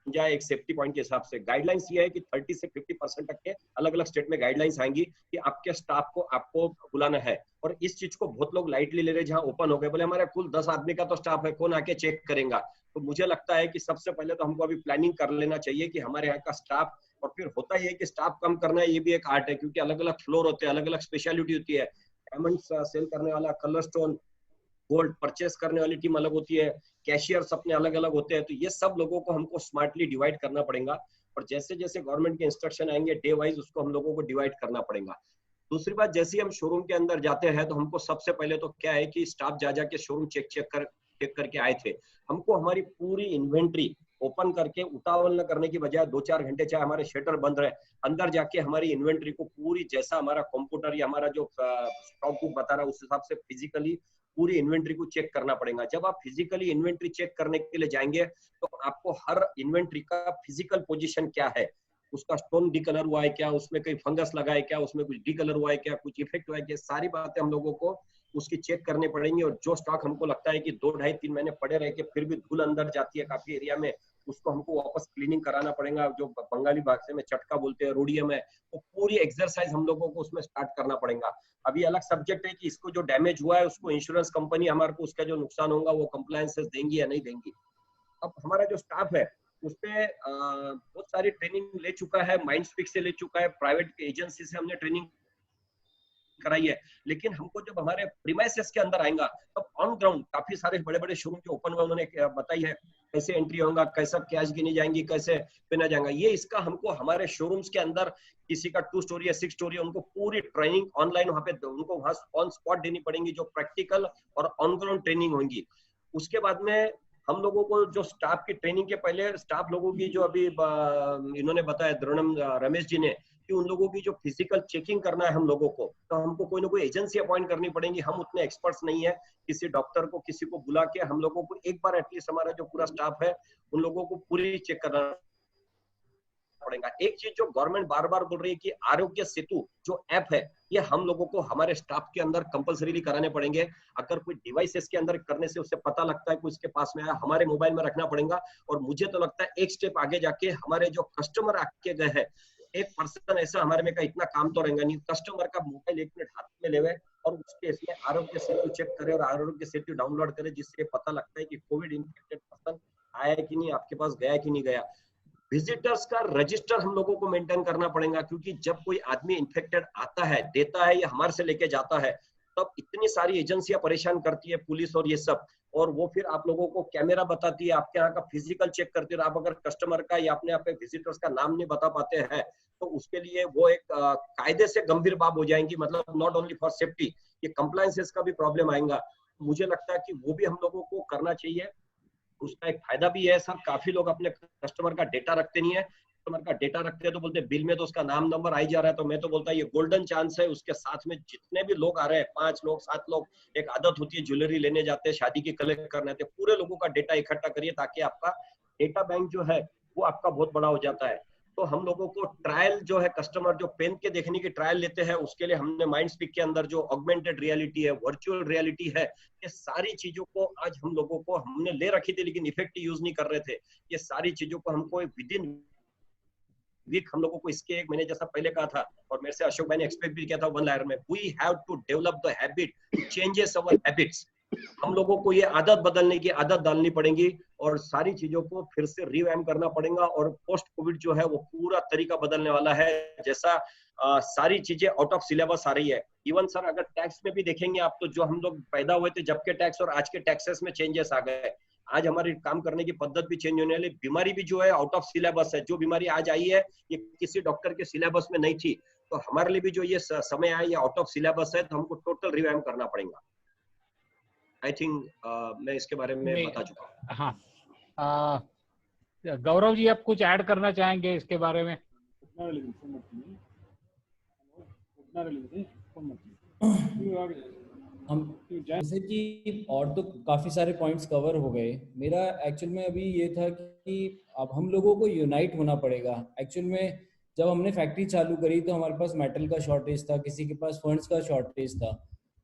एक सेफ्टी पॉइंट के हिसाब से। गाइडलाइंस ये है कि 30 से 50% तक के अलग अलग स्टेट में गाइडलाइंस आएंगी कि आपके स्टाफ को आपको बुलाना है। और इस चीज को बहुत लोग लाइटली ले रहे, जहां ओपन हो गए, बोले हमारे कुल 10 आदमी का तो स्टाफ है, कौन आके चेक करेगा। तो मुझे लगता है कि सबसे पहले तो हमको अभी प्लानिंग कर लेना चाहिए कि हमारे यहाँ का स्टाफ, और फिर होता ही है कि स्टाफ कम करना है, ये भी एक आर्ट है, क्योंकि अलग अलग फ्लोर होते हैं, अलग अलग स्पेशलिटी होती है। डायमंड्स सेल करने वाला, कलर स्टोन, गोल्ड परचेस करने वाली टीम अलग होती है, कैशियर्स अपने अलग अलग होते हैं। तो ये सब लोगों को हमको स्मार्टली डिवाइड करना पड़ेगा, और जैसे जैसे गवर्नमेंट के इंस्ट्रक्शन आएंगे डे वाइज उसको हम लोगों को डिवाइड करना पड़ेगा। दूसरी बात, जैसे ही हम शोरूम के अंदर जाते हैं तो हमको सबसे पहले तो क्या है कि स्टाफ जा के शोरूम चेक करके आए थे। हमको हमारी पूरी इन्वेंट्री ओपन करके उतावल न करने की बजाय 2-4 घंटे चाहे हमारे शटर बंद रहे, अंदर जाके हमारी इन्वेंट्री को पूरी, जैसा हमारा कंप्यूटर या हमारा जो स्टॉक बुक बता रहा है उस हिसाब से फिजिकली पूरी इन्वेंट्री को चेक करना पड़ेगा। जब आप फिजिकली इन्वेंट्री चेक करने के लिए जाएंगे तो आपको हर इन्वेंट्री का फिजिकल पोजीशन क्या है, उसका स्टोन डिकलर हुआ है क्या, उसमें कोई फंगस लगा है क्या, उसमें कुछ डिकलर हुआ है क्या, कुछ इफेक्ट हुआ है क्या, सारी बातें हम लोगों को उसकी चेक करनी पड़ेंगी। और जो स्टॉक हमको लगता है कि 2, 2.5, 3 महीने पड़े रह के फिर भी धूल अंदर जाती है काफी एरिया में, उसको हमको वापस क्लीनिंग कराना पड़ेगा। जो बंगाली भाषा में चटका बोलते हैं, रोडियम है, वो पूरी एक्सरसाइज हम लोगों को उसमें स्टार्ट करना पड़ेगा। अभी अलग सब्जेक्ट है कि इसको जो डैमेज हुआ है उसको इंश्योरेंस कंपनी हमारे को उसका जो नुकसान होगा वो कंप्लायंसेस देंगी या नहीं देंगी। अब हमारा जो स्टाफ है उसपे बहुत सारी ट्रेनिंग ले चुका है, माइंड स्पीक से ले चुका है, प्राइवेट एजेंसी से हमने ट्रेनिंग कराई है। लेकिन हमको जब हमारे प्रीमाइसेस के अंदर आएगा तब ऑन ग्राउंड काफी सारे बड़े बड़े शोरूम जो ओपन हुए उन्होंने बताई है कैसे एंट्री होगा, कैसा कैश गिनी जाएंगी, कैसे पहना जाएगा। ये इसका हमको हमारे शोरूम्स के अंदर किसी का 2 स्टोरी या 6 स्टोरी, उनको पूरी ट्रेनिंग ऑनलाइन वहां पे उनको वहां ऑन स्पॉट देनी पड़ेगी, जो प्रैक्टिकल और ऑन ग्राउंड ट्रेनिंग होंगी। उसके बाद में हम लोगों को जो स्टाफ की ट्रेनिंग के पहले स्टाफ लोगों की जो अभी इन्होंने बताया द्रोणम रमेश जी ने कि उन लोगों की जो फिजिकल चेकिंग करना है हम लोगों को, तो हमको कोई ना कोई एजेंसी अपॉइंट करनी पड़ेगी। हम उतने एक्सपर्ट्स नहीं है, किसी डॉक्टर को किसी को बुला के हम लोगों को एक बार एटलीस्ट हमारा जो पूरा स्टाफ है उन लोगों को पूरी चेक करना पड़ेगा। एक चीज जो गवर्नमेंट बार बार बोल रही है कि आरोग्य सेतु जो ऐप है ये हम लोगों को हमारे स्टाफ के अंदर कंपलसरीली कराने पड़ेंगे। अगर कोई डिवाइसेस के अंदर करने से उसे पता लगता है कोई इसके पास में आया, हमारे मोबाइल में रखना पड़ेगा। और मुझे तो लगता है एक स्टेप आगे जाके हमारे जो कस्टमर आके गए हैं, एक पर्सन ऐसा हमारे में का इतना काम तो रहेगा नहीं, कस्टमर का मोबाइल 1 मिनट हाथ में लेवे और उसके इसमें आरोग्य सेतु चेक करे और आरोग्य सेतु डाउनलोड करे, जिससे पता लगता है कि कोविड इन्फेक्टेड पर्सन आया है कि नहीं, आपके पास गया कि नहीं गया। विजिटर्स का रजिस्टर हम लोगों को मेंटेन करना पड़ेगा, क्योंकि जब कोई आदमी इन्फेक्टेड आता है, देता है या हमारे से लेके जाता है, तब इतनी सारी एजेंसियां परेशान करती है, पुलिस और ये सब, और वो फिर आप लोगों को कैमरा बताती है, आपके यहाँ का फिजिकल चेक करती है। आप अगर कस्टमर का या अपने आप विजिटर्स का नाम नहीं बता पाते हैं तो उसके लिए वो एक कायदे से गंभीर बात हो जाएंगी। मतलब नॉट ओनली फॉर सेफ्टी, ये कंप्लायंसेस का भी प्रॉब्लम आएगा। मुझे लगता है कि वो भी हम लोगों को करना चाहिए। उसका एक फायदा भी है सर, काफी लोग अपने कस्टमर का डेटा रखते नहीं है। कस्टमर का डेटा रखते हैं तो बोलते हैं बिल में तो उसका नाम नंबर आ ही जा रहा है। तो मैं तो बोलता है ये गोल्डन चांस है। उसके साथ में जितने भी लोग आ रहे हैं, 5 लोग 7 लोग, एक आदत होती है ज्वेलरी लेने जाते हैं, शादी की कलेक्ट करने आते हैं, पूरे लोगों का डेटा इकट्ठा करिए ताकि आपका डेटा बैंक जो है वो आपका बहुत बड़ा हो जाता है। तो हम लोगों को ट्रायल जो है, कस्टमर जो पेन के देखने की ट्रायल लेते हैं, उसके लिए हमने माइंडस्पीक के अंदर जो ऑगमेंटेड रियलिटी है, वर्चुअल रियलिटी है, ये सारी चीजों को आज हम लोगों को हमने ले रखी थी लेकिन इफेक्टिव यूज नहीं कर रहे थे। ये सारी चीजों को हमको विद इन वीक हम लोगों को इसके 1 महीने जैसा पहले कहा था, और मेरे से अशोक भाई ने एक्सपेक्ट भी किया था वन लायर में, we have to develop the habit to changes our habits. हम लोगों को ये आदत बदलने की आदत डालनी पड़ेगी और सारी चीजों को फिर से रिवैम करना पड़ेगा। और पोस्ट कोविड जो है वो पूरा तरीका बदलने वाला है, जैसा सारी चीजें आउट ऑफ सिलेबस आ रही है। इवन सर अगर टैक्स में भी देखेंगे आप, तो जो हम लोग पैदा हुए थे जब के टैक्स और आज के टैक्सेस में चेंजेस आ गए। आज हमारी काम करने की पद्धति भी चेंज होने वाली, बीमारी भी जो है आउट ऑफ सिलेबस है। जो बीमारी आज आई है ये किसी डॉक्टर के सिलेबस में नहीं थी, तो हमारे लिए भी जो ये समय आया ये आउट ऑफ सिलेबस है, तो हमको टोटल रिवैम करना पड़ेगा। आई थिंक मैं इसके बारे में बता चुका हूँ। हाँ, गौरव जी आप कुछ ऐड करना चाहेंगे इसके बारे में? हम जैसे कि और तो काफ़ी सारे पॉइंट्स कवर हो गए। मेरा एक्चुअल में अभी ये था कि अब हम लोगों को यूनाइट होना पड़ेगा। एक्चुअल में जब हमने फैक्ट्री चालू करी तो हमारे पास मेटल का शॉर्टेज था, किसी के पास फंड्स का शॉर्टेज था।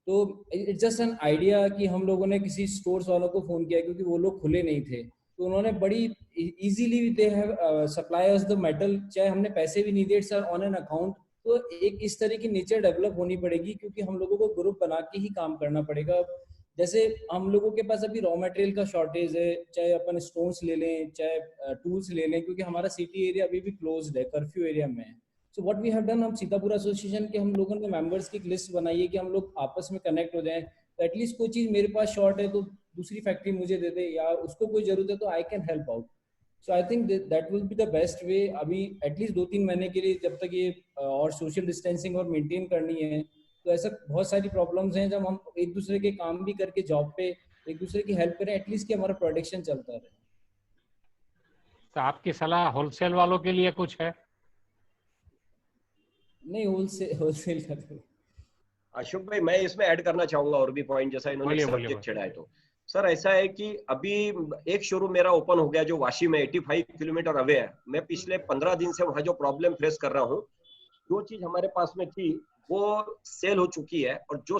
तो इट्स जस्ट एन आइडिया कि हम लोगों ने किसी स्टोर्स वालों को फ़ोन किया क्योंकि वो लोग खुले नहीं थे, तो उन्होंने बड़ी easily they have suppliers the metal, चाहे हमने पैसे भी नहीं दिए, सर ऑन एन अकाउंट। तो एक इस तरह की नेचर डेवलप होनी पड़ेगी क्योंकि हम लोगों को ग्रुप बना के ही काम करना पड़ेगा। जैसे हम लोगों के पास अभी रॉ मटेरियल का शॉर्टेज है, चाहे अपन स्टोन्स ले लें, चाहे टूल्स ले लें, क्योंकि हमारा सिटी एरिया अभी भी क्लोज्ड है, कर्फ्यू एरिया में है। So what we have done, हम सीतापुर एसोसिएशन के हम लोगों ने मेंबर्स की एक लिस्ट बनाई है कि हम लोग आपस में कनेक्ट हो जाएं। तो एटलीस्ट कोई चीज़ मेरे पास शॉर्ट है तो दूसरी फैक्ट्री मुझे दे दे, या उसको कोई जरूरत है तो I can help out. So I think that will be the best way. अभी एटलीस्ट 2-3 महीने के लिए, जब तक ये और सोशल डिस्टेंसिंग और मेंटेन करनी है, तो ऐसा बहुत सारी प्रॉब्लम्स हैं जब हम एक दूसरे के काम भी करके जॉब पे एक दूसरे की हेल्प करें, एटलीस्ट कि हमारा प्रोडक्शन चलता रहे। तो आपकी सलाह होलसेल वालों के लिए कुछ है? नहीं, होलसेल कर। अशोक भाई मैं इसमें ऐड करना चाहूंगा और भी पॉइंट, जैसा इन्होंने सब्जेक्ट छेड़ा है। तो सर ऐसा है कि अभी एक शोरूम मेरा ओपन हो गया जो वाशी में 85 किलोमीटर अवे है। मैं पिछले 15 दिन से वहां जो प्रॉब्लम फेस कर रहा हूँ, जो चीज हमारे पास में थी वो सेल हो चुकी है और जो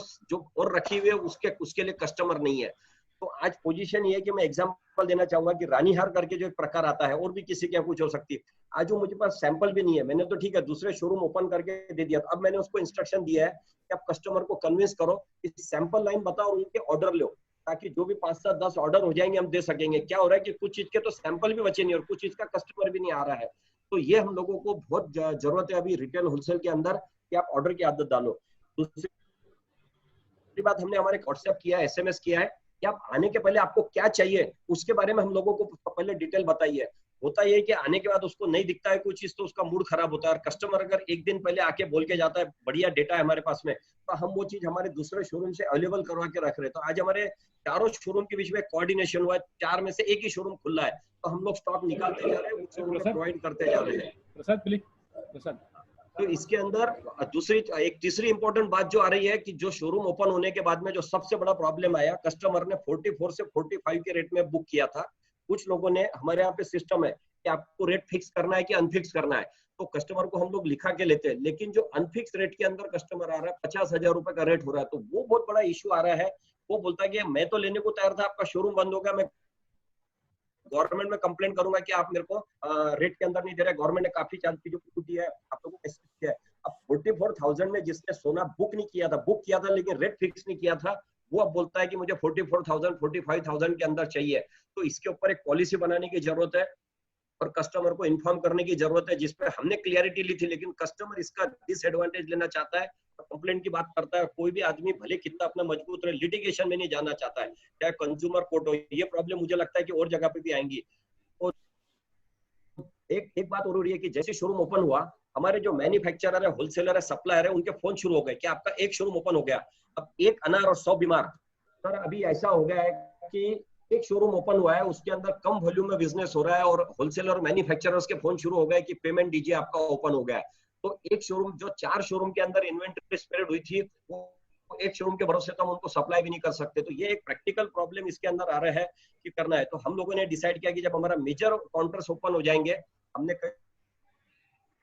और रखी हुई है उसके लिए कस्टमर नहीं है। तो आज पोजीशन ये है कि मैं एग्जांपल देना चाहूंगा कि रानीहार करके जो एक प्रकार आता है, और भी किसी के यहाँ कुछ हो सकती है, आज वो मुझे पास सैंपल भी नहीं है। मैंने तो ठीक है दूसरे शोरूम ओपन करके दे दिया, अब मैंने उसको इंस्ट्रक्शन दिया है कि आप कस्टमर को कन्विंस करो, इस सैंपल लाइन बताओ और उनके ऑर्डर लो, ताकि जो भी 5-7-10 ऑर्डर हो जाएंगे हम दे सकेंगे। क्या हो रहा है कि कुछ चीज के तो सैंपल भी बचे नहीं और कुछ चीज का कस्टमर भी नहीं आ रहा है। तो ये हम लोगों को बहुत जरूरत है अभी रिटेल होलसेल के अंदर कि आप ऑर्डर की आदत डालो। दूसरी बात, हमने हमारे व्हाट्सएप किया है, SMS किया है कि आप आने के पहले आपको क्या चाहिए उसके बारे में हम लोगों को पहले डिटेल बताइए। होता ये है कि आने के बाद उसको नहीं दिखता है कुछ चीज तो उसका मूड खराब होता है, और कस्टमर अगर एक दिन पहले आके बोल के जाता है बढ़िया डेटा है हमारे पास में, तो हम वो चीज हमारे दूसरे शोरूम से अवेलेबल करवा के रख रहे हैं। तो आज हमारे चारों शोरूम के बीच में कोऑर्डिनेशन हुआ है, 4 में से एक ही शोरूम खुला है, तो हम लोग स्टॉक निकालते जा रहे हैं, प्रोवाइड करते जा रहे हैं। प्रसाद तो इसके अंदर एक तीसरी इंपॉर्टेंट बात जो आ रही है कि जो शोरूम ओपन होने के बाद में जो सबसे बड़ा प्रॉब्लम आया, कस्टमर ने 44 से 45 के रेट में बुक किया था। कुछ लोगों ने, हमारे यहाँ पे सिस्टम है कि आपको रेट फिक्स करना है कि अनफिक्स करना है, तो कस्टमर को हम लोग लिखा के लेते हैं, लेकिन जो अनफिक्स रेट के अंदर कस्टमर आ रहा है 50,000 रुपए का रेट हो रहा है, तो वो बहुत बड़ा इश्यू आ रहा है। वो बोलता है कि मैं तो लेने को तैयार था, आपका शोरूम बंद हो गया, मैं गवर्नमेंट में कंप्लेंट करूंगा कि आप मेरे को रेट के अंदर नहीं दे रहे, गवर्नमेंट ने काफी चार्ज चीजों को दिया है, आप लोगों को किया है। अब 44,000 में जिसने सोना बुक किया था लेकिन रेट फिक्स नहीं किया था, वो अब बोलता है कि मुझे 44,000 45,000 के अंदर चाहिए। तो इसके ऊपर एक पॉलिसी बनाने की जरूरत है और कस्टमर को इन्फॉर्म करने की जरूरत है, जिसपे हमने क्लियरिटी ली थी, लेकिन कस्टमर इसका डिसएडवांटेज लेना चाहता है, कंप्लेंट की बात करता है। कोई भी आदमी भले कितना अपना मजबूत रहे, लिटिगेशन में नहीं जाना चाहता है, चाहे कंज्यूमर कोर्ट हो। ये प्रॉब्लम मुझे लगता है कि और जगह पे भी आएंगी। और एक बात और हो रही है कि जैसे शोरूम ओपन हुआ, हमारे जो मैन्युफैक्चरर है, होलसेलर है, सप्लायर है, उनके फोन शुरू हो गए कि आपका एक शोरूम ओपन हो गया, अब एक अनार और 100 बीमार। सर अभी ऐसा हो गया है कि एक शोरूम ओपन हुआ है, उसके अंदर कम वॉल्यूम में बिजनेस हो रहा है और होलसेलर और मैन्युफैक्चरर्स के फोन शुरू हो गए कि पेमेंट दीजिए, आपका ओपन हो गया है। तो एक शोरूम, जो 4 शोरूम के अंदर इन्वेंटरी स्प्रेड हुई थी, वो एक शोरूम के भरोसे तो हम उनको सप्लाई भी नहीं कर सकते। तो ये एक प्रैक्टिकल प्रॉब्लम इसके अंदर आ रहा है कि करना है। तो हम लोगों ने डिसाइड किया कि जब हमारा मेजर काउंटर्स ओपन हो जाएंगे, हमने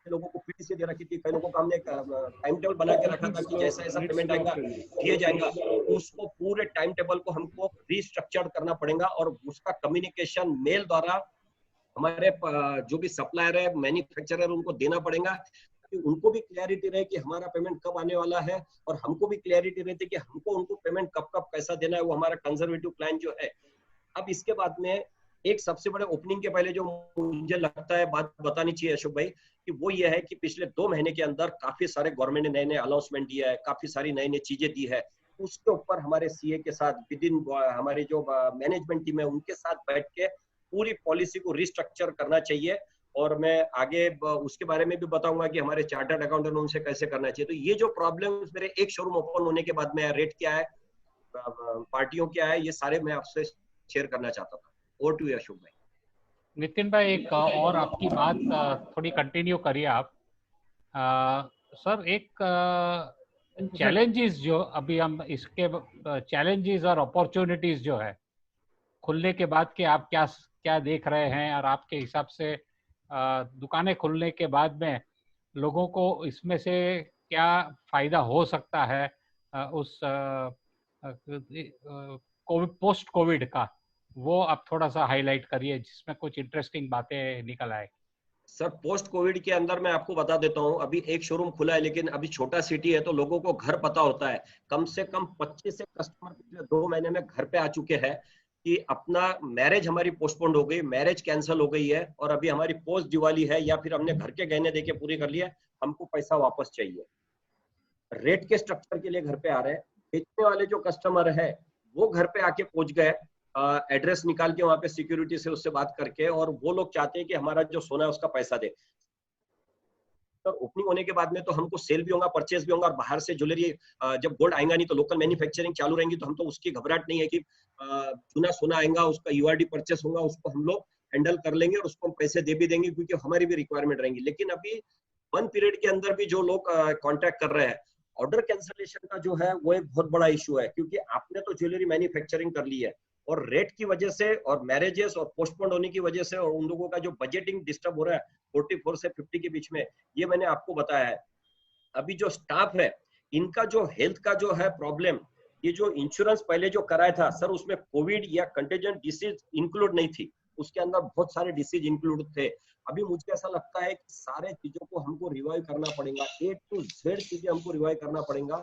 लोगों को पीटीसी दे रखी थी, कई लोगों को हमने टाइम टेबल बना के रखा था कि जैसा ऐसा पेमेंट आएगा किए जाएगा, उसको पूरे टाइम टेबल को हमको रीस्ट्रक्चर करना पड़ेगा और उसका कम्युनिकेशन मेल द्वारा हमारे जो भी सप्लायर है, मैन्युफैक्चरर, उनको देना पड़ेगा कि उनको भी क्लैरिटी रहे कि हमारा पेमेंट कब आने वाला है और हमको भी क्लैरिटी रहती है कि हमको उनको पेमेंट कब कब कैसा देना है। वो हमारा कंजर्वेटिव प्लान जो है। अब इसके बाद में एक सबसे बड़े ओपनिंग के पहले जो मुझे लगता है बात बतानी चाहिए अशोक भाई, कि वो ये है कि पिछले 2 महीने के अंदर काफी सारे गवर्नमेंट ने नए नए अनाउंसमेंट दिया है, काफी सारी नई नई चीजें दी है। उसके ऊपर हमारे सीए के साथ विद इन हमारी जो मैनेजमेंट टीम है उनके साथ बैठ के पूरी पॉलिसी को रिस्ट्रक्चर करना चाहिए। और मैं आगे उसके बारे में भी बताऊंगा कि हमारे चार्टर्ड अकाउंटेंट उनसे कैसे करना चाहिए। तो ये जो प्रॉब्लम मेरे एक शोरूम ओपन होने के बाद में रेट क्या है, पार्टियों क्या है, ये सारे मैं आपसे शेयर करना चाहता था। ओवर टू अशोक भाई। नितिन भाई, एक और आपकी बात थोड़ी कंटिन्यू करिए आप। सर, एक चैलेंजेस जो अभी हम इसके चैलेंजेस और अपॉर्चुनिटीज जो है खुलने के बाद के, आप क्या क्या देख रहे हैं और आपके हिसाब से दुकानें खुलने के बाद में लोगों को इसमें से क्या फायदा हो सकता है उस कोविड, पोस्ट कोविड का, वो आप थोड़ा सा हाईलाइट करिए जिसमें कुछ इंटरेस्टिंग बातें निकल आए। सर, पोस्ट कोविड के अंदर मैं आपको बता देता हूँ, अभी एक शोरूम खुला है लेकिन अभी छोटा सिटी है तो लोगों को घर पता होता है। कम से कम 25 से कस्टमर पिछले 2 महीने में घर पे आ चुके हैं कि अपना मैरिज हमारी पोस्टपोन्ड हो गई, मैरिज कैंसिल हो गई है और अभी हमारी पोस्ट दिवाली है या फिर हमने घर के गहने देके पूरी कर लिया, हमको पैसा वापस चाहिए। रेट के स्ट्रक्चर के लिए घर पे आ रहे हैं। बेचने वाले जो कस्टमर है वो घर पे आके पहुंच गए, एड्रेस निकाल के वहां पे सिक्योरिटी से उससे बात करके, और वो लोग चाहते हैं कि हमारा जो सोना है उसका पैसा दे। तो ओपनिंग होने के बाद में तो हमको सेल भी होगा, परचेज भी होगा, और बाहर से ज्वेलरी जब गोल्ड आएगा नहीं तो लोकल मैन्युफैक्चरिंग चालू रहेंगी, तो हम तो उसकी घबराहट नहीं है कि चुना सोना आएगा, उसका यूआरडी परचेस होगा, उसको हम लोग हैंडल कर लेंगे और उसको हम पैसे दे भी देंगे क्योंकि हमारी भी रिक्वायरमेंट रहेंगी। लेकिन अभी 1 पीरियड के अंदर भी जो लोग कॉन्ट्रैक्ट कर रहे हैं, ऑर्डर कैंसलेशन का जो है वो एक बहुत बड़ा इशू है, क्योंकि आपने तो ज्वेलरी मैन्युफैक्चरिंग कर ली है और रेट की वजह से और मैरिजेस और पोस्टपोन होने की वजह से और उन लोगों का जो बजटिंग डिस्टर्ब हो रहा है 44 से 50 के बीच में, ये मैंने आपको बताया है। अभी जो स्टाफ है इनका जो हेल्थ का जो है प्रॉब्लम, ये जो इंश्योरेंस पहले जो कराया था सर, उसमें कोविड या कंटेजेंट डिसीज इंक्लूड नहीं थी, उसके अंदर बहुत सारे डिसीज इंक्लूड थे। अभी मुझे ऐसा लगता है कि सारे चीजों को हमको रिवाइव करना पड़ेगा, A to Z चीजें हमको रिवाइव करना पड़ेगा।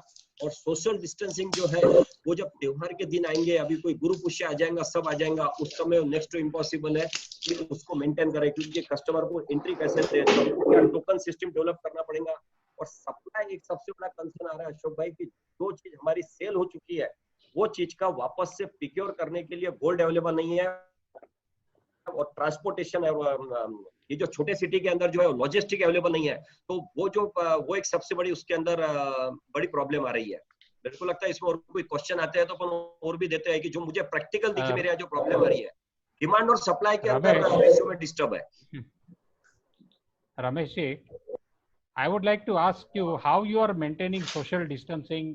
और सोशल डिस्टेंसिंग जो है वो जब त्योहार के दिन आएंगे, अभी कोई गुरु पुष्य आ जाएगा, सब आ जाएगा, उस समय नेक्स्ट टू इम्पॉसिबल है कि उसको मेंटेन करें, क्योंकि कस्टमर को एंट्री कैसे दे, तो टोकन सिस्टम डेवलप करना पड़ेगा। और सप्लाई एक सबसे बड़ा कंसर्न आ रहा है अशोक भाई, कि जो चीज हमारी सेल हो चुकी है वो चीज का वापस से प्रिक्योर करने के लिए गोल्ड अवेलेबल नहीं है, और ट्रांसपोर्टेशन है, ये जो छोटे सिटी के अंदर जो है लॉजिस्टिक अवेलेबल नहीं है, तो वो एक सबसे बड़ी उसके अंदर बड़ी प्रॉब्लम आ रही है। मेरे को लगता है इसमें और कोई क्वेश्चन आते हैं तो अपन और भी देते हैं कि जो मुझे प्रैक्टिकल दिखे मेरे यहाँ जो प्रॉब्लम आ रही है, डिमांड और सप्लाई के अंदर रेशियो में डिस्टर्ब है। रमेश जी, I would like to ask you how you are maintaining social distancing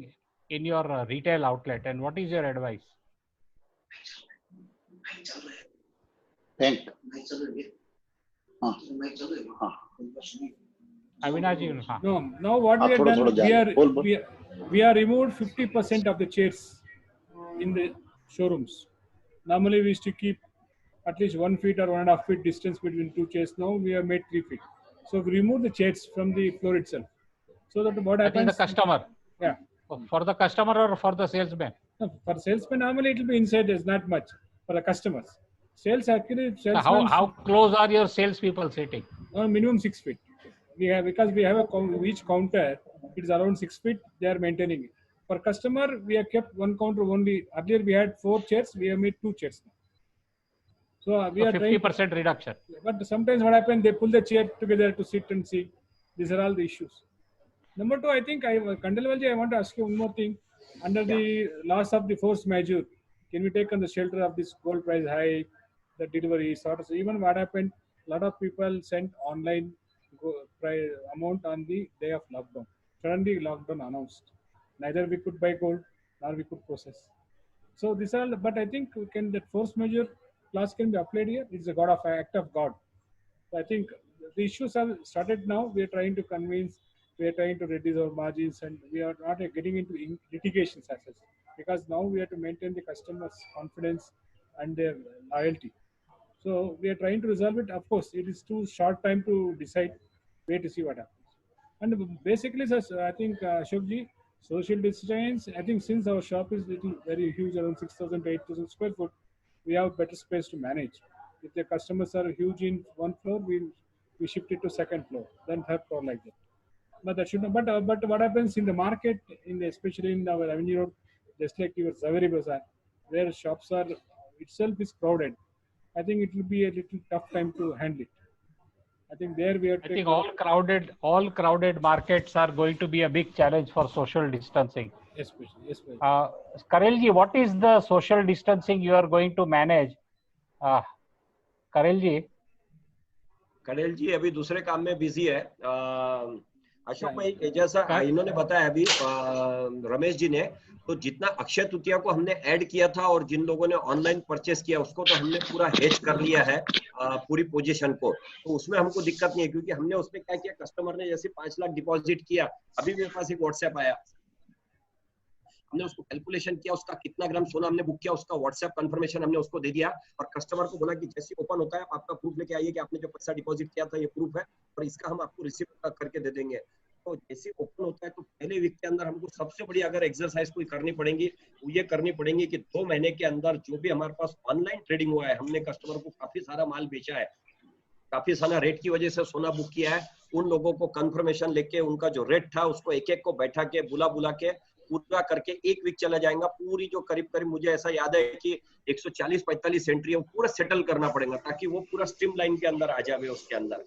in your retail outlet and what is your advice? Thank. Avinash ji, No, now what we have done, we are removed 50% of the chairs in the showrooms. Normally we used to keep at least 1 feet or 1.5 feet distance between 2 chairs. Now we have made 3 feet. So we remove the chairs from the floor itself. So that what happens? The customer. Yeah. For the customer or for the salesman? No, for salesman normally it will be inside. There's not much. For the customers, sales actually. How close are your salespeople sitting? Minimum 6 feet. We have, because we have each counter, it is around 6 feet. They are maintaining it. For customer, we have kept one counter only. Earlier we had 4 chairs. We have made 2 chairs now. So we are 50% reduction. But sometimes what happens, they pull the chair together to sit and see. These are all the issues. Number 2, I think Kandalwalji, I want to ask you one more thing. Under the loss of the force majeure, can we take on the shelter of this gold price high, the delivery sort of? Even what happened, a lot of people sent online price amount on the day of lockdown. Suddenly lockdown announced. Neither we could buy gold nor we could process. So this all, but I think that force majeure clause can be applied here. It's a act of God. So I think the issues have started now. We are trying to convince, we are trying to reduce our margins, and we are not getting into litigations as such, because now we have to maintain the customer's confidence and their loyalty. So we are trying to resolve it. Of course, it is too short time to decide. Wait to see what happens. And basically, sir, I think Ashokji, social distance. I think since our shop is very huge, around 6,000 to 8,000 square foot, we have better space to manage. If the customers are huge in one floor, we shift it to second floor, then third floor, like that. But that should not. But what happens in the market, especially in our Avenue Road, just like your Zaveri Bazaar, where shops are itself is crowded. I think it will be a little tough time to handle it. I think there we are. I think all crowded markets are going to be a big challenge for social distancing. Especially. Karelji, what is the social distancing you are going to manage? Karelji अभी दूसरे काम में busy है. अशोक भाई, जैसा इन्होंने बताया अभी रमेश जी ने, तो जितना अक्षय तृतीया को हमने ऐड किया था और जिन लोगों ने ऑनलाइन परचेस किया उसको तो हमने पूरा हेज कर लिया है पूरी पोजीशन को, तो उसमें हमको दिक्कत नहीं है. क्योंकि हमने उसमें क्या किया, कस्टमर ने जैसे 5 लाख डिपॉजिट किया, अभी मेरे पास एक व्हाट्सएप आया, हमने उसको कैलकुलेशन किया, उसका कितना ग्राम सोना हमने बुक किया, उसका व्हाट्सएप कंफर्मेशन हमने उसको दे दिया और कस्टमर को बोला कि जैसे ओपन होता है आपका प्रूफ लेके आइए कि आपने जो पैसा डिपॉजिट किया था ये प्रूफ है और इसका हम आपको रिसीव करके दे देंगे. तो जैसे ओपन होता है तो पहले वीक के अंदर हमको सबसे बड़ी अगर एक्सरसाइज कोई करनी पड़ेगी वो ये करनी पड़ेगी कि 2 महीने के अंदर जो भी हमारे पास ऑनलाइन ट्रेडिंग हुआ है, हमने कस्टमर को काफी सारा माल बेचा है, काफी सारा रेट की वजह से सोना बुक किया है, उन लोगों को कंफर्मेशन लेके उनका जो रेट था उसको एक एक को बैठा के बुला के पूरा करके 1 वीक चला जाएगा. पूरी जो करीब मुझे ऐसा याद है कि 140-45 एंट्री है वो पूरा सेटल करना पड़ेगा ताकि वो पूरा स्ट्रीम लाइन के अंदर आ जाए उसके अंदर.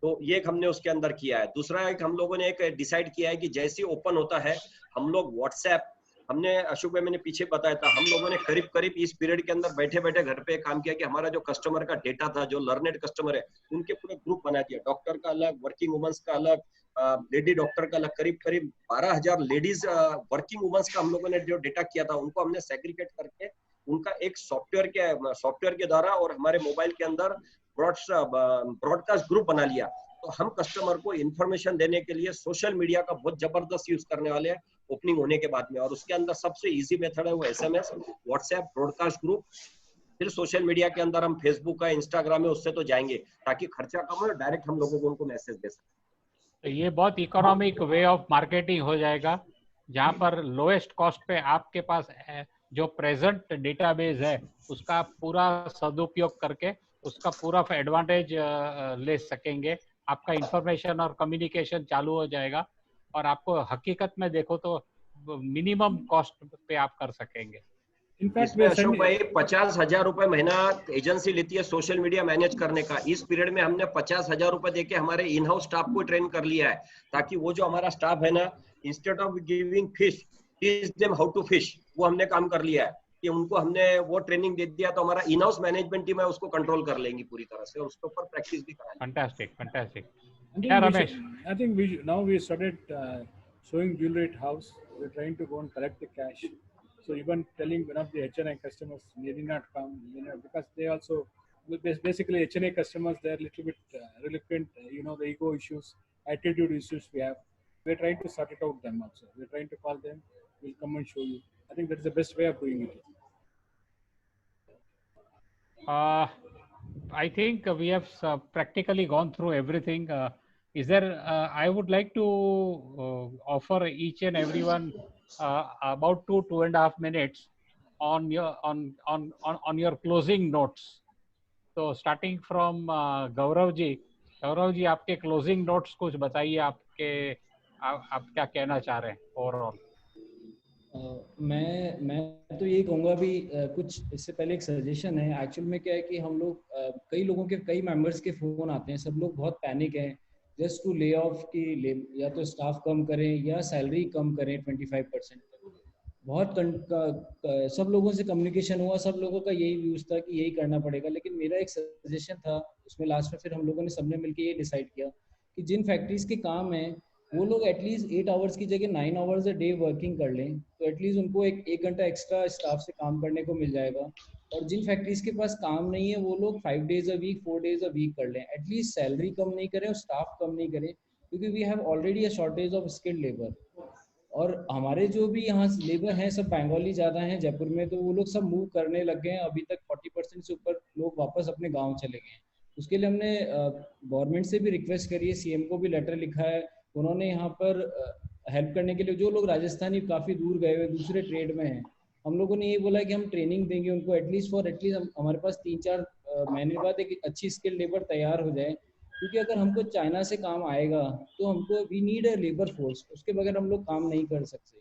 तो ये एक हमने उसके अंदर किया है. दूसरा एक हम लोगों ने एक डिसाइड किया है कि जैसे ही ओपन होता है हम लोग व्हाट्सएप, हमने अशोक भाई मैंने पीछे बताया था, हम लोगों ने करीब इस पीरियड के अंदर बैठे घर पे काम किया कि हमारा जो कस्टमर का डेटा था, जो लर्नेड कस्टमर है, उनके पूरे ग्रुप बना दिया. डॉक्टर का अलग, वर्किंग वुमेन्स का अलग, लेडी डॉक्टर का अलग, करीब 12,000 लेडीज वर्किंग वुमेन्स का हम लोगों ने जो डेटा किया था उनको हमने सेग्रीगेट करके उनका एक सॉफ्टवेयर के द्वारा और हमारे मोबाइल के अंदर ब्रॉडकास्ट ग्रुप बना लिया. तो हम कस्टमर को इंफॉर्मेशन देने के लिए सोशल मीडिया का बहुत जबरदस्त यूज करने वाले हैं ओपनिंग होने के बाद में. और उसके अंदर सबसे इजी मेथड है वो SMS, व्हाट्सएप, ब्रॉडकास्ट ग्रुप. फिर सोशल मीडिया के अंदर हम फेसबुक का, इंस्टाग्राम है, उससे तो जाएंगे ताकि खर्चा कम हो, डायरेक्ट हम लोगों को उनको मैसेज दे सकें. तो ये बहुत इकोनॉमिक वे ऑफ मार्केटिंग हो जाएगा, जहां पर लोएस्ट कॉस्ट पे आपके पास जो प्रेजेंट डेटाबेस है उसका पूरा सदुपयोग करके उसका पूरा एडवांटेज ले सकेंगे. आपका इंफॉर्मेशन और कम्युनिकेशन चालू हो जाएगा और आपको हकीकत में देखो तो मिनिमम कॉस्ट पे आप कर सकेंगे. इसमें अशोक भाई 50,000 रुपए महीना एजेंसी लेती है सोशल मीडिया मैनेज करने का. इस पीरियड में हमने 50,000 रुपए देके हमारे इन हाउस स्टाफ को ट्रेन कर लिया है ताकि वो जो हमारा स्टाफ है ना, instead of giving fish, teach them how to fish, वो हमने काम कर लिया है कि उनको हमने वो ट्रेनिंग दे दिया तो हमारा इन हाउस मैनेजमेंट टीम है उसको कंट्रोल कर लेंगी पूरी तरह से और उसके ऊपर प्रैक्टिस भी कराएंगे. Fantastic. Yeah, Ramesh. I think we started showing jewelry at house. We're trying to go and collect the cash. So even telling one of the HNI customers they did not come, because they also basically HNI customers, they're a little bit reluctant. The ego issues, attitude issues we have. We're trying to sort it out them also. We're trying to call them. We'll come and show you. I think that's the best way of doing it. I think we have practically gone through everything. Is there? I would like to offer each and everyone about 2.5 minutes on your closing notes. So starting from Gaurav ji आपके closing notes कुछ बताइए. आप क्या कहना चाह रहे हैं overall? मैं तो ये कहूँगा भी कुछ इससे पहले एक सजेशन है. एक्चुअल में क्या है कि हम लोग कई लोगों के कई मेंबर्स के फोन आते हैं, सब लोग बहुत पैनिक हैं जस्ट टू ले ऑफ की या तो स्टाफ कम करें या सैलरी कम करें 25%. बहुत सब लोगों से कम्युनिकेशन हुआ, सब लोगों का यही व्यूज था कि यही करना पड़ेगा. लेकिन मेरा एक सजेशन था उसमें लास्ट में फिर हम लोगों ने सबने मिलकर ये डिसाइड किया कि जिन फैक्ट्रीज के काम हैं वो लोग एटलीस्ट 8 आवर्स की जगह 9 आवर्स अ डे वर्किंग कर लें, तो एटलीस्ट उनको एक घंटा एक्स्ट्रा स्टाफ से काम करने को मिल जाएगा. और जिन फैक्ट्रीज के पास काम नहीं है वो लोग 5 days a week 4 days a week कर लें, एटलीस्ट सैलरी कम नहीं करें और स्टाफ कम नहीं करें, क्योंकि we have already a shortage of skilled labour. और हमारे जो भी यहाँ लेबर हैं सब बंगाली ज़्यादा हैं जयपुर में, तो वो लोग सब मूव करने लग गए हैं। अभी तक 40% से ऊपर लोग वापस अपने गांव चले गए हैं। उसके लिए हमने गवर्नमेंट से भी रिक्वेस्ट करी है, सीएम को भी लेटर लिखा है। उन्होंने यहाँ पर हेल्प करने के लिए, जो लोग राजस्थानी काफ़ी दूर गए हुए दूसरे ट्रेड में हैं, हम लोगों ने ये बोला कि हम ट्रेनिंग देंगे उनको एटलीस्ट हमारे पास 3-4 महीने बाद एक अच्छी स्किल लेबर तैयार हो जाए। क्योंकि अगर हमको चाइना से काम आएगा तो हमको we need a labour force, उसके बगैर हम लोग काम नहीं कर सकते।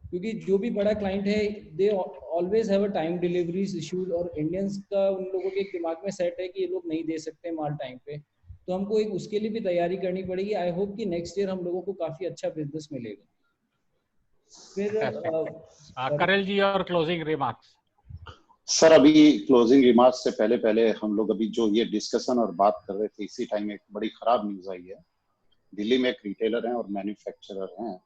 क्योंकि जो भी बड़ा क्लाइंट है they always have a time deliveries issues, और इंडियंस का उन लोगों के दिमाग में सेट है कि ये लोग नहीं दे सकते माल टाइम पे, तो हमको एक उसके लिए भी तैयारी करनी पड़ेगी। आई होप कि नेक्स्ट ईयर हम लोगों को काफी अच्छा बिजनेस मिलेगा। फिर करेल जी और क्लोजिंग रिमार्क्स। सर अभी क्लोजिंग रिमार्क्स से पहले हम लोग अभी जो ये डिस्कशन और बात कर रहे थे, इसी टाइम एक बड़ी खराब न्यूज आई है। दिल्ली में एक रिटेलर हैं और मैन्युफैक्चरर हैं,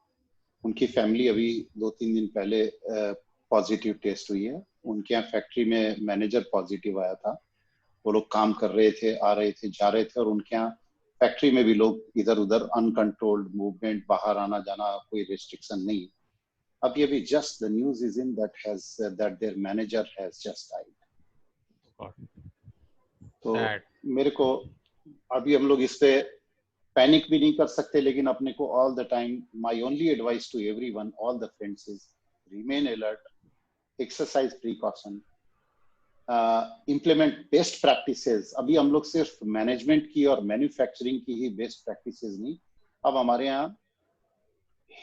उनकी फैमिली अभी 2-3 दिन पहले पॉजिटिव टेस्ट हुई है। उनके यहाँ फैक्ट्री में मैनेजर पॉजिटिव आया था। वो लोग काम कर रहे थे, आ रहे थे, जा रहे थे, और उनके यहाँ फैक्ट्री में भी लोग इधर उधर अनकंट्रोल्ड मूवमेंट, बाहर आना जाना, कोई रिस्ट्रिक्शन नहीं। अभी just the news is in that there manager has just died. तो मेरे को अभी हम लोग इस पे पैनिक भी नहीं कर सकते, लेकिन अपने को all the time, my only advice to everyone, all the friends is remain alert, exercise precaution, implement best practices. अभी हम लोग सिर्फ मैनेजमेंट की और मैन्युफैक्चरिंग की ही बेस्ट प्रैक्टिसेस नहीं, अब हमारे यहाँ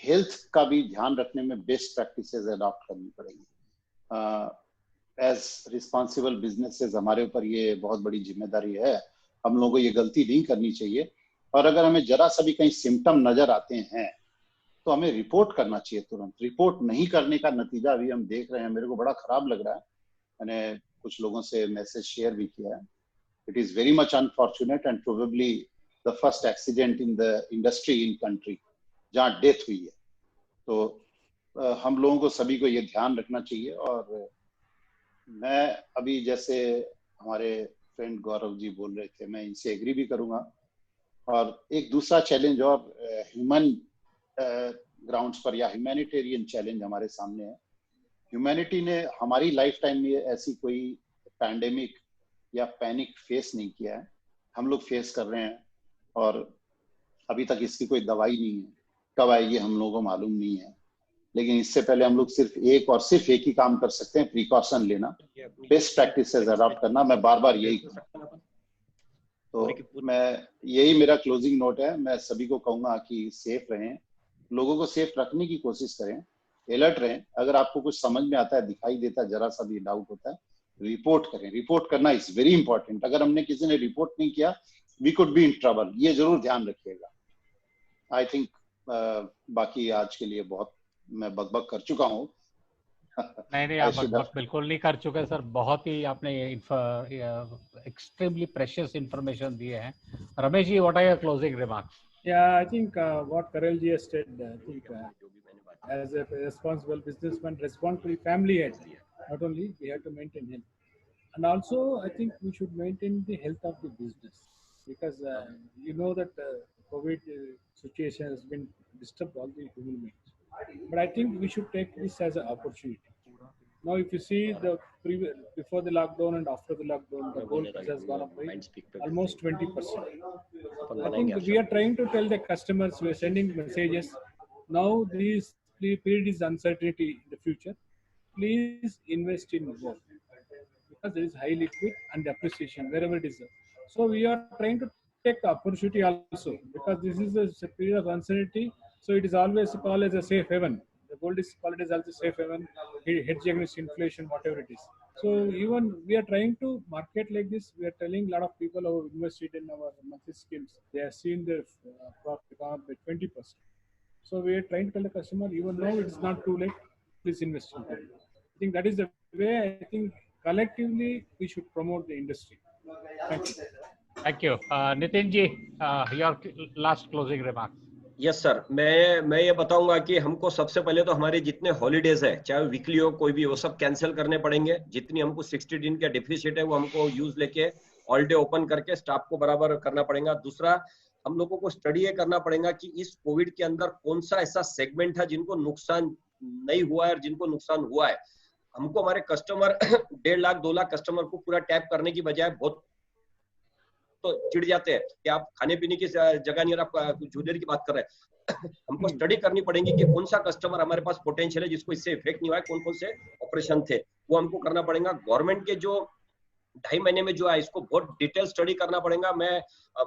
हेल्थ का भी ध्यान रखने में बेस्ट प्रैक्टिसेस अडॉप्ट करनी पड़ेगी। एज रिस्पॉन्सिबल बिजनेसेस हमारे ऊपर ये बहुत बड़ी जिम्मेदारी है। हम लोगों को ये गलती नहीं करनी चाहिए, और अगर हमें जरा सा भी कहीं सिम्टम नजर आते हैं तो हमें रिपोर्ट करना चाहिए तुरंत। रिपोर्ट नहीं करने का नतीजा अभी हम देख रहे हैं, मेरे को बड़ा खराब लग रहा है। मैंने कुछ लोगों से मैसेज शेयर भी किया है। It is very much unfortunate and probably the first accident in the industry in country जहाँ डेथ हुई है। तो हम लोगों को सभी को ये ध्यान रखना चाहिए। और मैं अभी जैसे हमारे फ्रेंड गौरव जी बोल रहे थे, मैं इनसे एग्री भी करूंगा। और एक दूसरा चैलेंज और ह्यूमन ग्राउंड्स पर या ह्यूमैनिटेरियन चैलेंज हमारे सामने है। ह्यूमैनिटी ने हमारी लाइफ टाइम में ऐसी कोई पैंडेमिक या पैनिक फेस नहीं किया है। हम लोग फेस कर रहे हैं, और अभी तक इसकी कोई दवाई नहीं है। कब आएगी हम लोगों को मालूम नहीं है, लेकिन इससे पहले हम लोग सिर्फ एक ही काम कर सकते हैं, प्रिकॉशन लेना, बेस्ट प्रैक्टिसेस अडॉप्ट करना। मैं बार बार यही कहूँगा। तो मैं यही मेरा क्लोजिंग नोट है। मैं सभी को कहूंगा कि सेफ रहें, लोगों को सेफ रखने की कोशिश करें, अलर्ट रहें। अगर आपको कुछ समझ में आता है, दिखाई देता है, जरा सा भी डाउट होता है, रिपोर्ट करें। रिपोर्ट करना इज वेरी इंपॉर्टेंट। अगर हमने किसी ने रिपोर्ट नहीं किया, we could be in trouble. ये जरूर ध्यान रखिएगा। आई थिंक बाकी आज के लिए बहुत मैं बकबक कर चुका हूँ। नहीं आप बकबक बिल्कुल नहीं कर चुके सर। बहुत ही आपने एक्सट्रीमली प्रेशियस इंफॉर्मेशन दिए हैं। Ramesh ji, what are your closing remarks? Yeah, I think what Karel ji has said, I think as a responsible businessman, responsible family head, not only we have to maintain health, and also I think we should maintain the health of the business, because you know that COVID situation has been disturbed all the human beings. But I think we should take this as an opportunity. Now, if you see the before the lockdown and after the lockdown, the gold price has gone up by almost 20%. I think we are trying to tell the customers, we are sending messages. Now, this period is uncertainty in the future. Please invest in gold, because there is high liquid and appreciation wherever it is. So we are trying to take the opportunity also, because this is a period of uncertainty. So it is always called as a safe haven. The gold is called as a safe haven, hedging against inflation, whatever it is. So even we are trying to market like this. We are telling a lot of people who have invested in our monthly schemes, they have seen their profit gone up by 20%. So we are trying to tell the customer, even though it's not too late, please invest in gold. I think that is the way. I think collectively we should promote the industry. Thank you. Thank you. Nitin ji, your last closing remarks. Yes sir, मैं ये बताऊंगा कि हमको सबसे पहले तो हमारे जितने हॉलीडेज है, चाहे वीकली हो कोई भी, वो सब कैंसिल करने पड़ेंगे। जितनी हमको 60 दिन का डेफिसिट है वो हमको यूज लेके ऑल डे ओपन करके स्टाफ को बराबर करना पड़ेगा। दूसरा, हम लोगों को स्टडी ये करना पड़ेगा कि इस कोविड के अंदर कौन सा ऐसा सेगमेंट है जिनको नुकसान नहीं हुआ है और जिनको नुकसान हुआ है। हमको हमारे कस्टमर 1.5 लाख 2 लाख कस्टमर को पूरा टैप करने की बजाय बहुत तो चिढ़ जाते हैं कि आप खाने पीने की जगह नहीं, आप ज्वेलरी की बात कर रहे हैं। हमको स्टडी करनी पड़ेगी कि कौन सा कस्टमर हमारे पास पोटेंशियल है जिसको इससे इफेक्ट नहीं हुआ है, कौन कौन से ऑपरेशन थे, वो हमको करना पड़ेगा। गवर्नमेंट के जो 2.5 महीने में जो है इसको बहुत डिटेल स्टडी करना पड़ेगा। मैं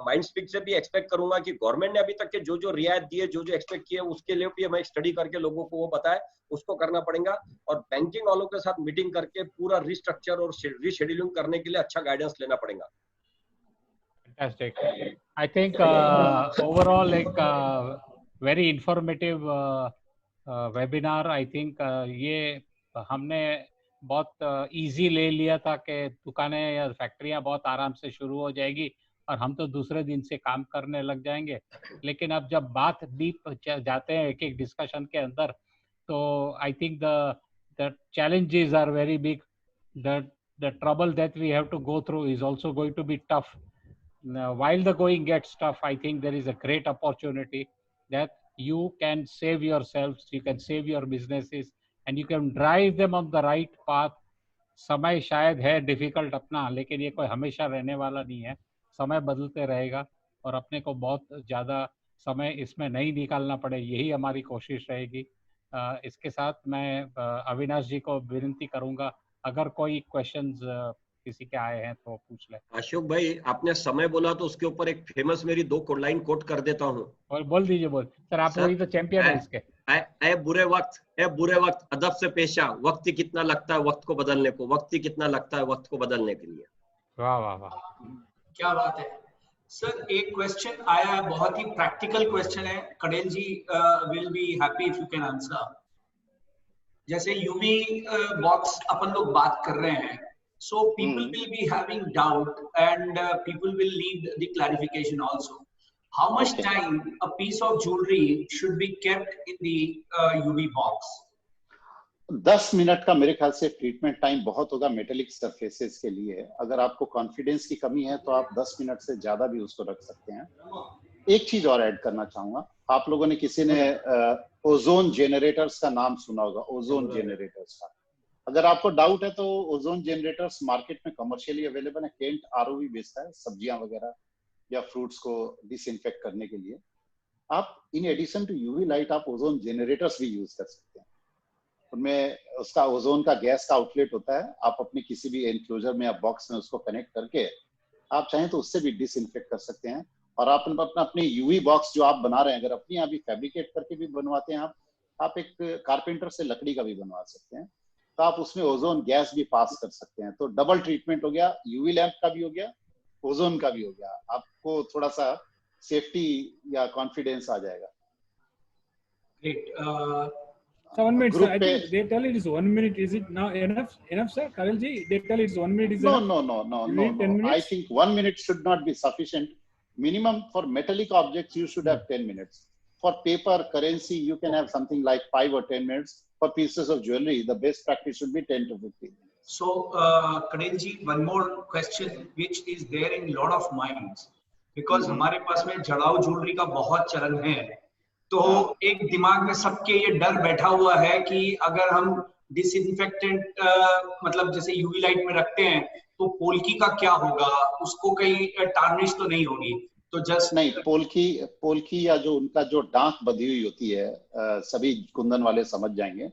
माइंडस्पीक से भी एक्सपेक्ट करूंगा कि गवर्नमेंट ने अभी तक के जो जो रियायत दी है, जो जो एक्सपेक्ट किए, उसके लिए भी हमें स्टडी करके लोगों को वो बताए, उसको करना पड़ेगा। और बैंकिंग वालों के साथ मीटिंग करके पूरा रिस्ट्रक्चर और रीशेड्यूलिंग करने के लिए अच्छा गाइडेंस लेना पड़ेगा। Fantastic. I think overall like very informative webinar. I think ये हमने बहुत easy ले लिया था कि दुकानें या फैक्ट्रियां बहुत आराम से शुरू हो जाएगी और हम तो दूसरे दिन से काम करने लग जाएंगे। लेकिन अब जब बात डीप जाते हैं एक एक डिस्कशन के अंदर, तो I think the challenges are very big. The trouble that we have to go through is also going to be tough. Now, while the going gets tough, I think there is a great opportunity that you can save yourselves, you can save your businesses, and you can drive them on the right path. समय शायद है difficult अपना, लेकिन ये कोई हमेशा रहने वाला नहीं है। समय बदलते रहेगा और अपने को बहुत ज़्यादा समय इसमें नहीं निकालना पड़े, यही हमारी कोशिश रहेगी। इसके साथ मैं अविनाश जी को विनती करूँगा, अगर कोई क्वेश्चंस किसी के आए हैं तो पूछ ले। अशोक भाई, आपने समय बोला तो उसके ऊपर एक फेमस मेरी 2 लाइन कोट कर देता हूँ। और बोल दीजिए। बोल सर, आप वही तो चैंपियन है इसके। ए बुरे वक्त अदब से पेशा, वक्त ही कितना लगता है वक्त को बदलने को, वक्त ही कितना लगता है वक्त को बदलने के लिए। वाह वाह वाह, क्या बात है सर। एक क्वेश्चन आया है, बहुत ही प्रैक्टिकल क्वेश्चन है। Kadel ji will be happy if you can answer. जैसे यूवी बॉक्स अपन लोग बात कर रहे हैं, so people will be having doubt and people will need the clarification also. How much time a piece of jewelry should be kept in the UV box? 10 minute का मेरे ख्याल से ट्रीटमेंट टाइम बहुत होगा मेटेलिक सरफेसेस के लिए। अगर आपको कॉन्फिडेंस की कमी है तो आप 10 मिनट से ज्यादा भी उसको रख सकते हैं। एक चीज और ऐड करना चाहूंगा, आप लोगों ने किसी ने ओजोन जेनरेटर्स का नाम सुना होगा, ओजोन जेनरेटर्स का। अगर आपको डाउट है तो ओजोन जनरेटर्स मार्केट में कमर्शियली अवेलेबल है। केंट आरओवी बेचता है सब्जियां वगैरह या फ्रूट्स को डिसइंफेक्ट करने के लिए। आप in addition to UV light आप ओजोन जनरेटर्स भी यूज कर सकते हैं। उनमें उसका ओजोन का गैस का आउटलेट होता है। आप अपने किसी भी एनक्लोजर में या बॉक्स में उसको कनेक्ट करके आप चाहें तो उससे भी डिसइंफेक्ट कर सकते हैं। और आप अपने यूवी बॉक्स जो आप बना रहे हैं, अगर अपने यहाँ भी फैब्रिकेट करके भी बनवाते हैं आप एक कारपेंटर से लकड़ी का भी बनवा सकते हैं, तो आप उसमें ओजोन गैस भी पास कर सकते हैं। तो डबल ट्रीटमेंट हो गया, यूवी लैंप का भी हो गया, ओजोन का भी हो गया। आपको थोड़ा सा सेफ्टी या कॉन्फिडेंस आ जाएगा। Great. So 1 minute, sir. I think they tell it is 1 minute. Is it now enough? Enough, sir? Karel ji, they tell it's 1 minute is enough. No. I think 1 minute should not be sufficient. Minimum for metallic objects, you should have 10 minutes. For paper, currency, you can have something like 5 or 10 minutes. For pieces of jewelry, the best practice should be 10 to 15 minutes. So, Kadel ji, one more question which is there in lot of minds, because हमारे पास में जड़ाऊ jewellery का बहुत चलन है। तो एक दिमाग में सबके ये डर बैठा हुआ है कि अगर हम डिसइंफेक्टेंट मतलब जैसे यूवी लाइट में रखते हैं तो पोल्की का क्या होगा, उसको कहीं टार्निश तो नहीं होगी? तो जस्ट नहीं, पोल्की या जो उनका जो डांक बंधी हुई होती है, सभी कुंदन वाले समझ जाएंगे।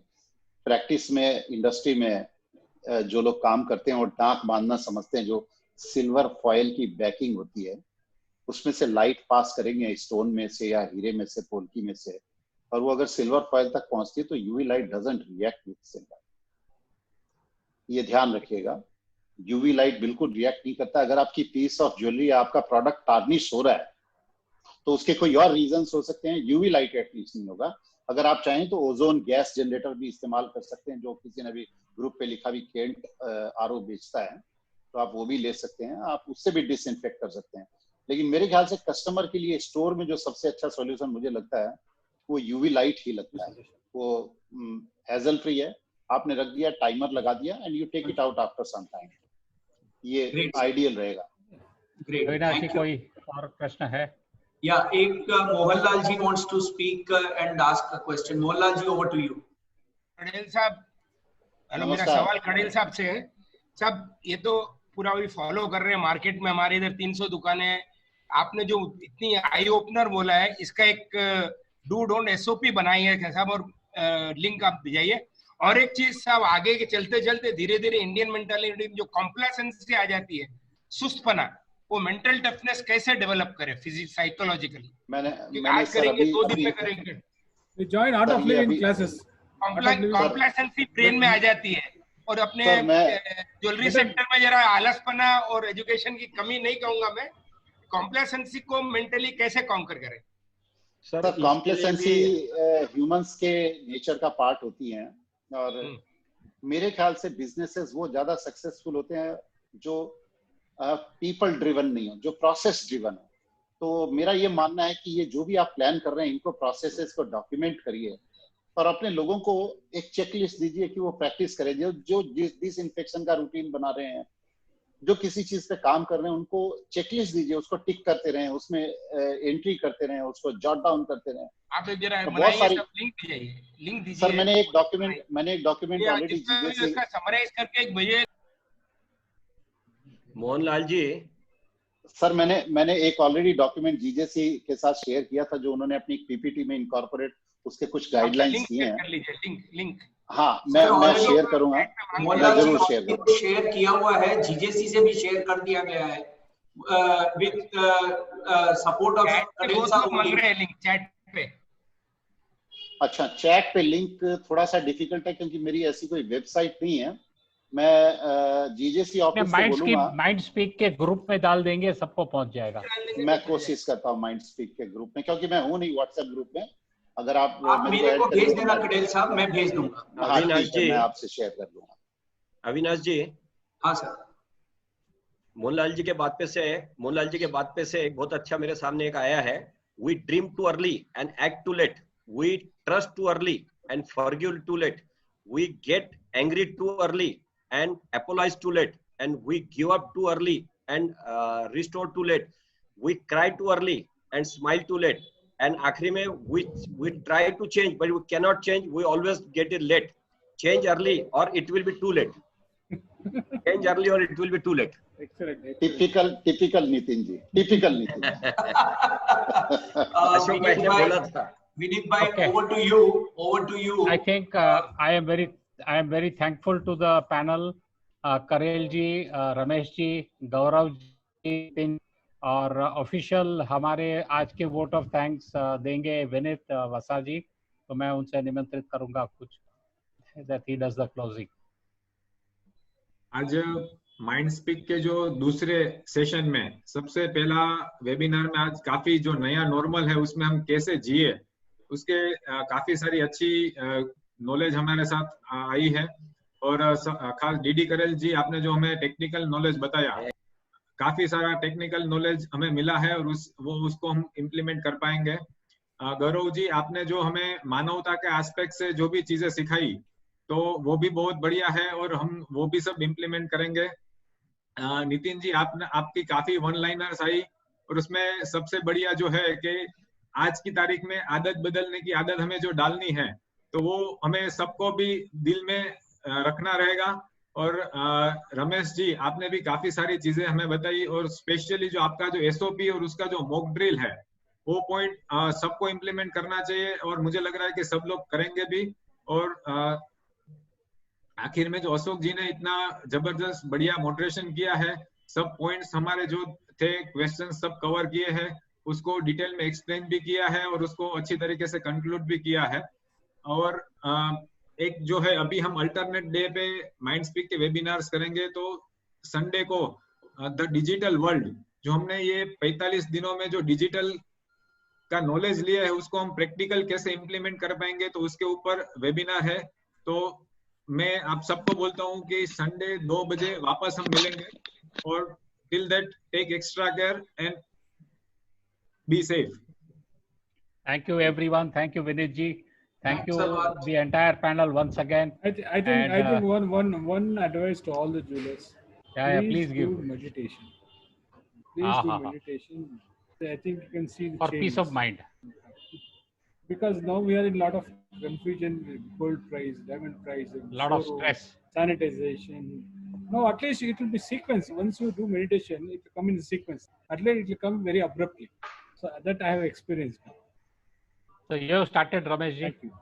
प्रैक्टिस में इंडस्ट्री में जो लोग काम करते हैं वो डांक बांधना समझते हैं। जो सिल्वर फॉयल की बैकिंग होती है उसमें से लाइट पास करेंगे स्टोन में से या हीरे में से, पोल्की में से, और वो अगर सिल्वर फॉयल तक पहुंचती है तो UV light doesn't react with silver. ये ध्यान रखिएगा, यूवी लाइट बिल्कुल रिएक्ट नहीं करता। अगर आपकी पीस ऑफ ज्वेलरी, आपका प्रोडक्ट टार्निश हो रहा है तो उसके कोई और रीजंस हो सकते हैं, यूवी लाइट एटलीस्ट नहीं होगा। अगर आप चाहें तो ओजोन गैस जनरेटर भी इस्तेमाल कर सकते हैं, जो किसी ने भी ग्रुप पे लिखा भी केंट आरओ बेचता है, तो आप वो भी ले सकते हैं। आप उससे भी डिसइंफेक्ट कर सकते हैं। लेकिन मेरे ख्याल से कस्टमर के लिए स्टोर में जो सबसे अच्छा सॉल्यूशन मुझे लगता है वो यूवी लाइट ही लगता है। वो हैजल फ्री है, आपने रख दिया, टाइमर लगा दिया and you take it out after some time. ये आइडियल रहेगा। ग्रेट, अविनाश जी कोई और प्रश्न है? या एक Mohanlal ji wants to speak and ask a question. Mohanlal ji, over to you. Kadel साहब, हेलो, मेरा सवाल कड़ेल साहब से है। साहब, ये तो पूरा भी फॉलो कर रहे हैं मार्केट में, हमारे इधर 300 दुकानें। आपने जो इतनी आई ओपनर बोला है, इसका एक डू डोंट एसओपी बनाई है साहब, और लिंक आप भेजाइए। और एक चीज साहब, आगे के चलते चलते धीरे धीरे इंडियन मेंटालिटी जो कॉम्प्लेसेंसी आ जाती है, सुस्तपना, वो मेंटल टफनेस कैसे डेवलप करे फिजिक साइकोलॉजिकली? मैंने आज सर करेंगे, अभी 2 दिन में करेंगे। We join Art of Living classes. Complacency brain में आ जाती है, और अपने ज्वेलरी सेक्टर में जरा आलसपना और एजुकेशन की कमी नहीं कहूंगा मैं, कॉम्प्लेसेंसी को मेंटली कैसे कॉन्कर करें? सर कॉम्प्लेसेंसी ह्यूमंस के नेचर का पार्ट होती है, और मेरे ख्याल से बिजनेसेस वो ज्यादा सक्सेसफुल होते हैं जो पीपल ड्रिवन नहीं हो, जो प्रोसेस ड्रिवन हो। तो मेरा ये मानना है कि ये जो भी आप प्लान कर रहे हैं, इनको प्रोसेसेस को डॉक्यूमेंट करिए और अपने लोगों को एक चेकलिस्ट दीजिए कि वो प्रैक्टिस करें। जो डिसइंफेक्शन का रूटीन बना रहे हैं, जो किसी चीज पे काम कर रहे हैं, उनको चेकलिस्ट दीजिए, उसको टिक करते रहें, उसमें एंट्री करते रहें, उसको जॉट डाउन करते रहें। आप जरा तो बहुत सारी लिंक दीजिए। सर मैंने एक डॉक्यूमेंट ऑलरेडी समराइज करके एक भेजिए। मोहनलाल जी, सर मैंने एक ऑलरेडी डॉक्यूमेंट जीजेसी के साथ शेयर किया था, जो उन्होंने अपनी पीपीटी में इनकॉर्पोरेट उसके कुछ गाइडलाइंस दिए हैं। लिंक हाँ, मैं शेयर करूंगा, मैं जरूर शेयर करूंगा। शेयर किया हुआ है, जीजेसी से भी शेयर कर दिया गया है विद सपोर्ट ऑफ कड़ेल साहब। मांग रहे हैं लिंक चैट पे। अच्छा, चैट पे लिंक थोड़ा सा डिफिकल्ट है क्योंकि मेरी ऐसी कोई वेबसाइट नहीं है। मैं जीजेसी ऑफिस को बोलूंगा, माइंड स्पीक के ग्रुप में डाल देंगे, सबको पहुंच जाएगा। मैं कोशिश करता हूँ माइंड स्पीक के ग्रुप में, क्योंकि मैं हूँ नहीं व्हाट्सएप ग्रुप में। अगर आप मेरे को भेज देना कड़ेल साहब, मैं भेज दूंगा। अविनाश जी, मैं आपसे शेयर कर दूंगा। अविनाश जी, हाँ सर। मोहनलाल जी के बात पे से एक बहुत अच्छा मेरे सामने एक आया है। We dream too early and act too late. We trust too early and forgive too late. We get angry too early and apologize too late. And we give up too early and restore too late. We cry too early and smile too late. And आखिरी में we try to change but we cannot change. We always get it late. Change early or it will be too late. Change early or it will be too late. Typical Nitin ji, typical Nitin. Ashok भाई ने बोला था। Vinit bhai, over to you. I think I am very thankful to the panel, करेल जी, रमेश जी, गौरव जी, और official हमारे आज के vote of thanks देंगे विनीत वसा जी। तो मैं उनसे निमंत्रित करूंगा कुछ, that he does the closing. आज माइंड स्पीक के जो दूसरे सेशन में सबसे पहला वेबिनार में आज काफी जो नया नॉर्मल है उसमें हम कैसे जिए, उसके काफी सारी अच्छी नॉलेज हमारे साथ आई है। और खास डीडी करेल जी, आपने जो हमें टेक्निकल नॉलेज बताया, काफी सारा टेक्निकल नॉलेज हमें मिला है और उसको हम इम्प्लीमेंट कर पाएंगे। गौरव जी, आपने जो हमें मानवता के एस्पेक्ट से जो भी चीजें सिखाई तो वो भी बहुत बढ़िया है और हम वो भी सब इम्प्लीमेंट करेंगे। नितिन जी, आपकी काफी वन लाइनर्स आई और उसमें सबसे बढ़िया जो है कि आज की तारीख में आदत बदलने की आदत हमें जो डालनी है तो वो हमें सबको भी दिल में रखना रहेगा। और रमेश जी, आपने भी काफी सारी चीजें हमें बताई और स्पेशली जो आपका जो एसओपी और उसका जो मॉक ड्रिल है वो पॉइंट सबको इम्प्लीमेंट करना चाहिए और मुझे लग रहा है कि सब लोग करेंगे भी। और आखिर में जो अशोक जी ने इतना जबरदस्त बढ़िया मॉडरेशन किया है, सब पॉइंट्स हमारे जो थे क्वेश्चन सब कवर किए हैं, उसको डिटेल में एक्सप्लेन भी किया है और उसको अच्छी तरीके से कंक्लूड भी किया है। और एक जो है अभी हम अल्टरनेट डे पे माइंड स्पीक के वेबिनार्स करेंगे, तो संडे को द डिजिटल वर्ल्ड, जो हमने ये 45 दिनों में जो डिजिटल का नॉलेज लिया है उसको हम प्रैक्टिकल कैसे इम्प्लीमेंट कर पाएंगे, तो उसके ऊपर वेबिनार है। तो मैं आप सबको बोलता हूँ कि संडे 2 बजे वापस हम मिलेंगे और till that take extra care and Be safe. Thank you, everyone. Thank you, Vinit ji. Thank Thanks you, a lot. the entire panel once again. I think one advice to all the jewelers. Please do give. meditation. Please do meditation. I think you can see the For change. peace of mind. Because now we are in a lot of confusion with gold price, diamond price, lot of stress, sanitization. No, at least it will be sequence. Once you do meditation, it will come in sequence. At least it will come very abruptly. So that I have experienced. So you have started, Ramesh ji. Thank you.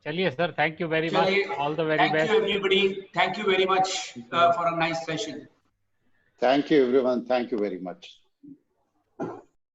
Chaliye sir, thank you very much. All the very best. Thank you everybody. Thank you very much for a nice session. Thank you everyone. Thank you very much.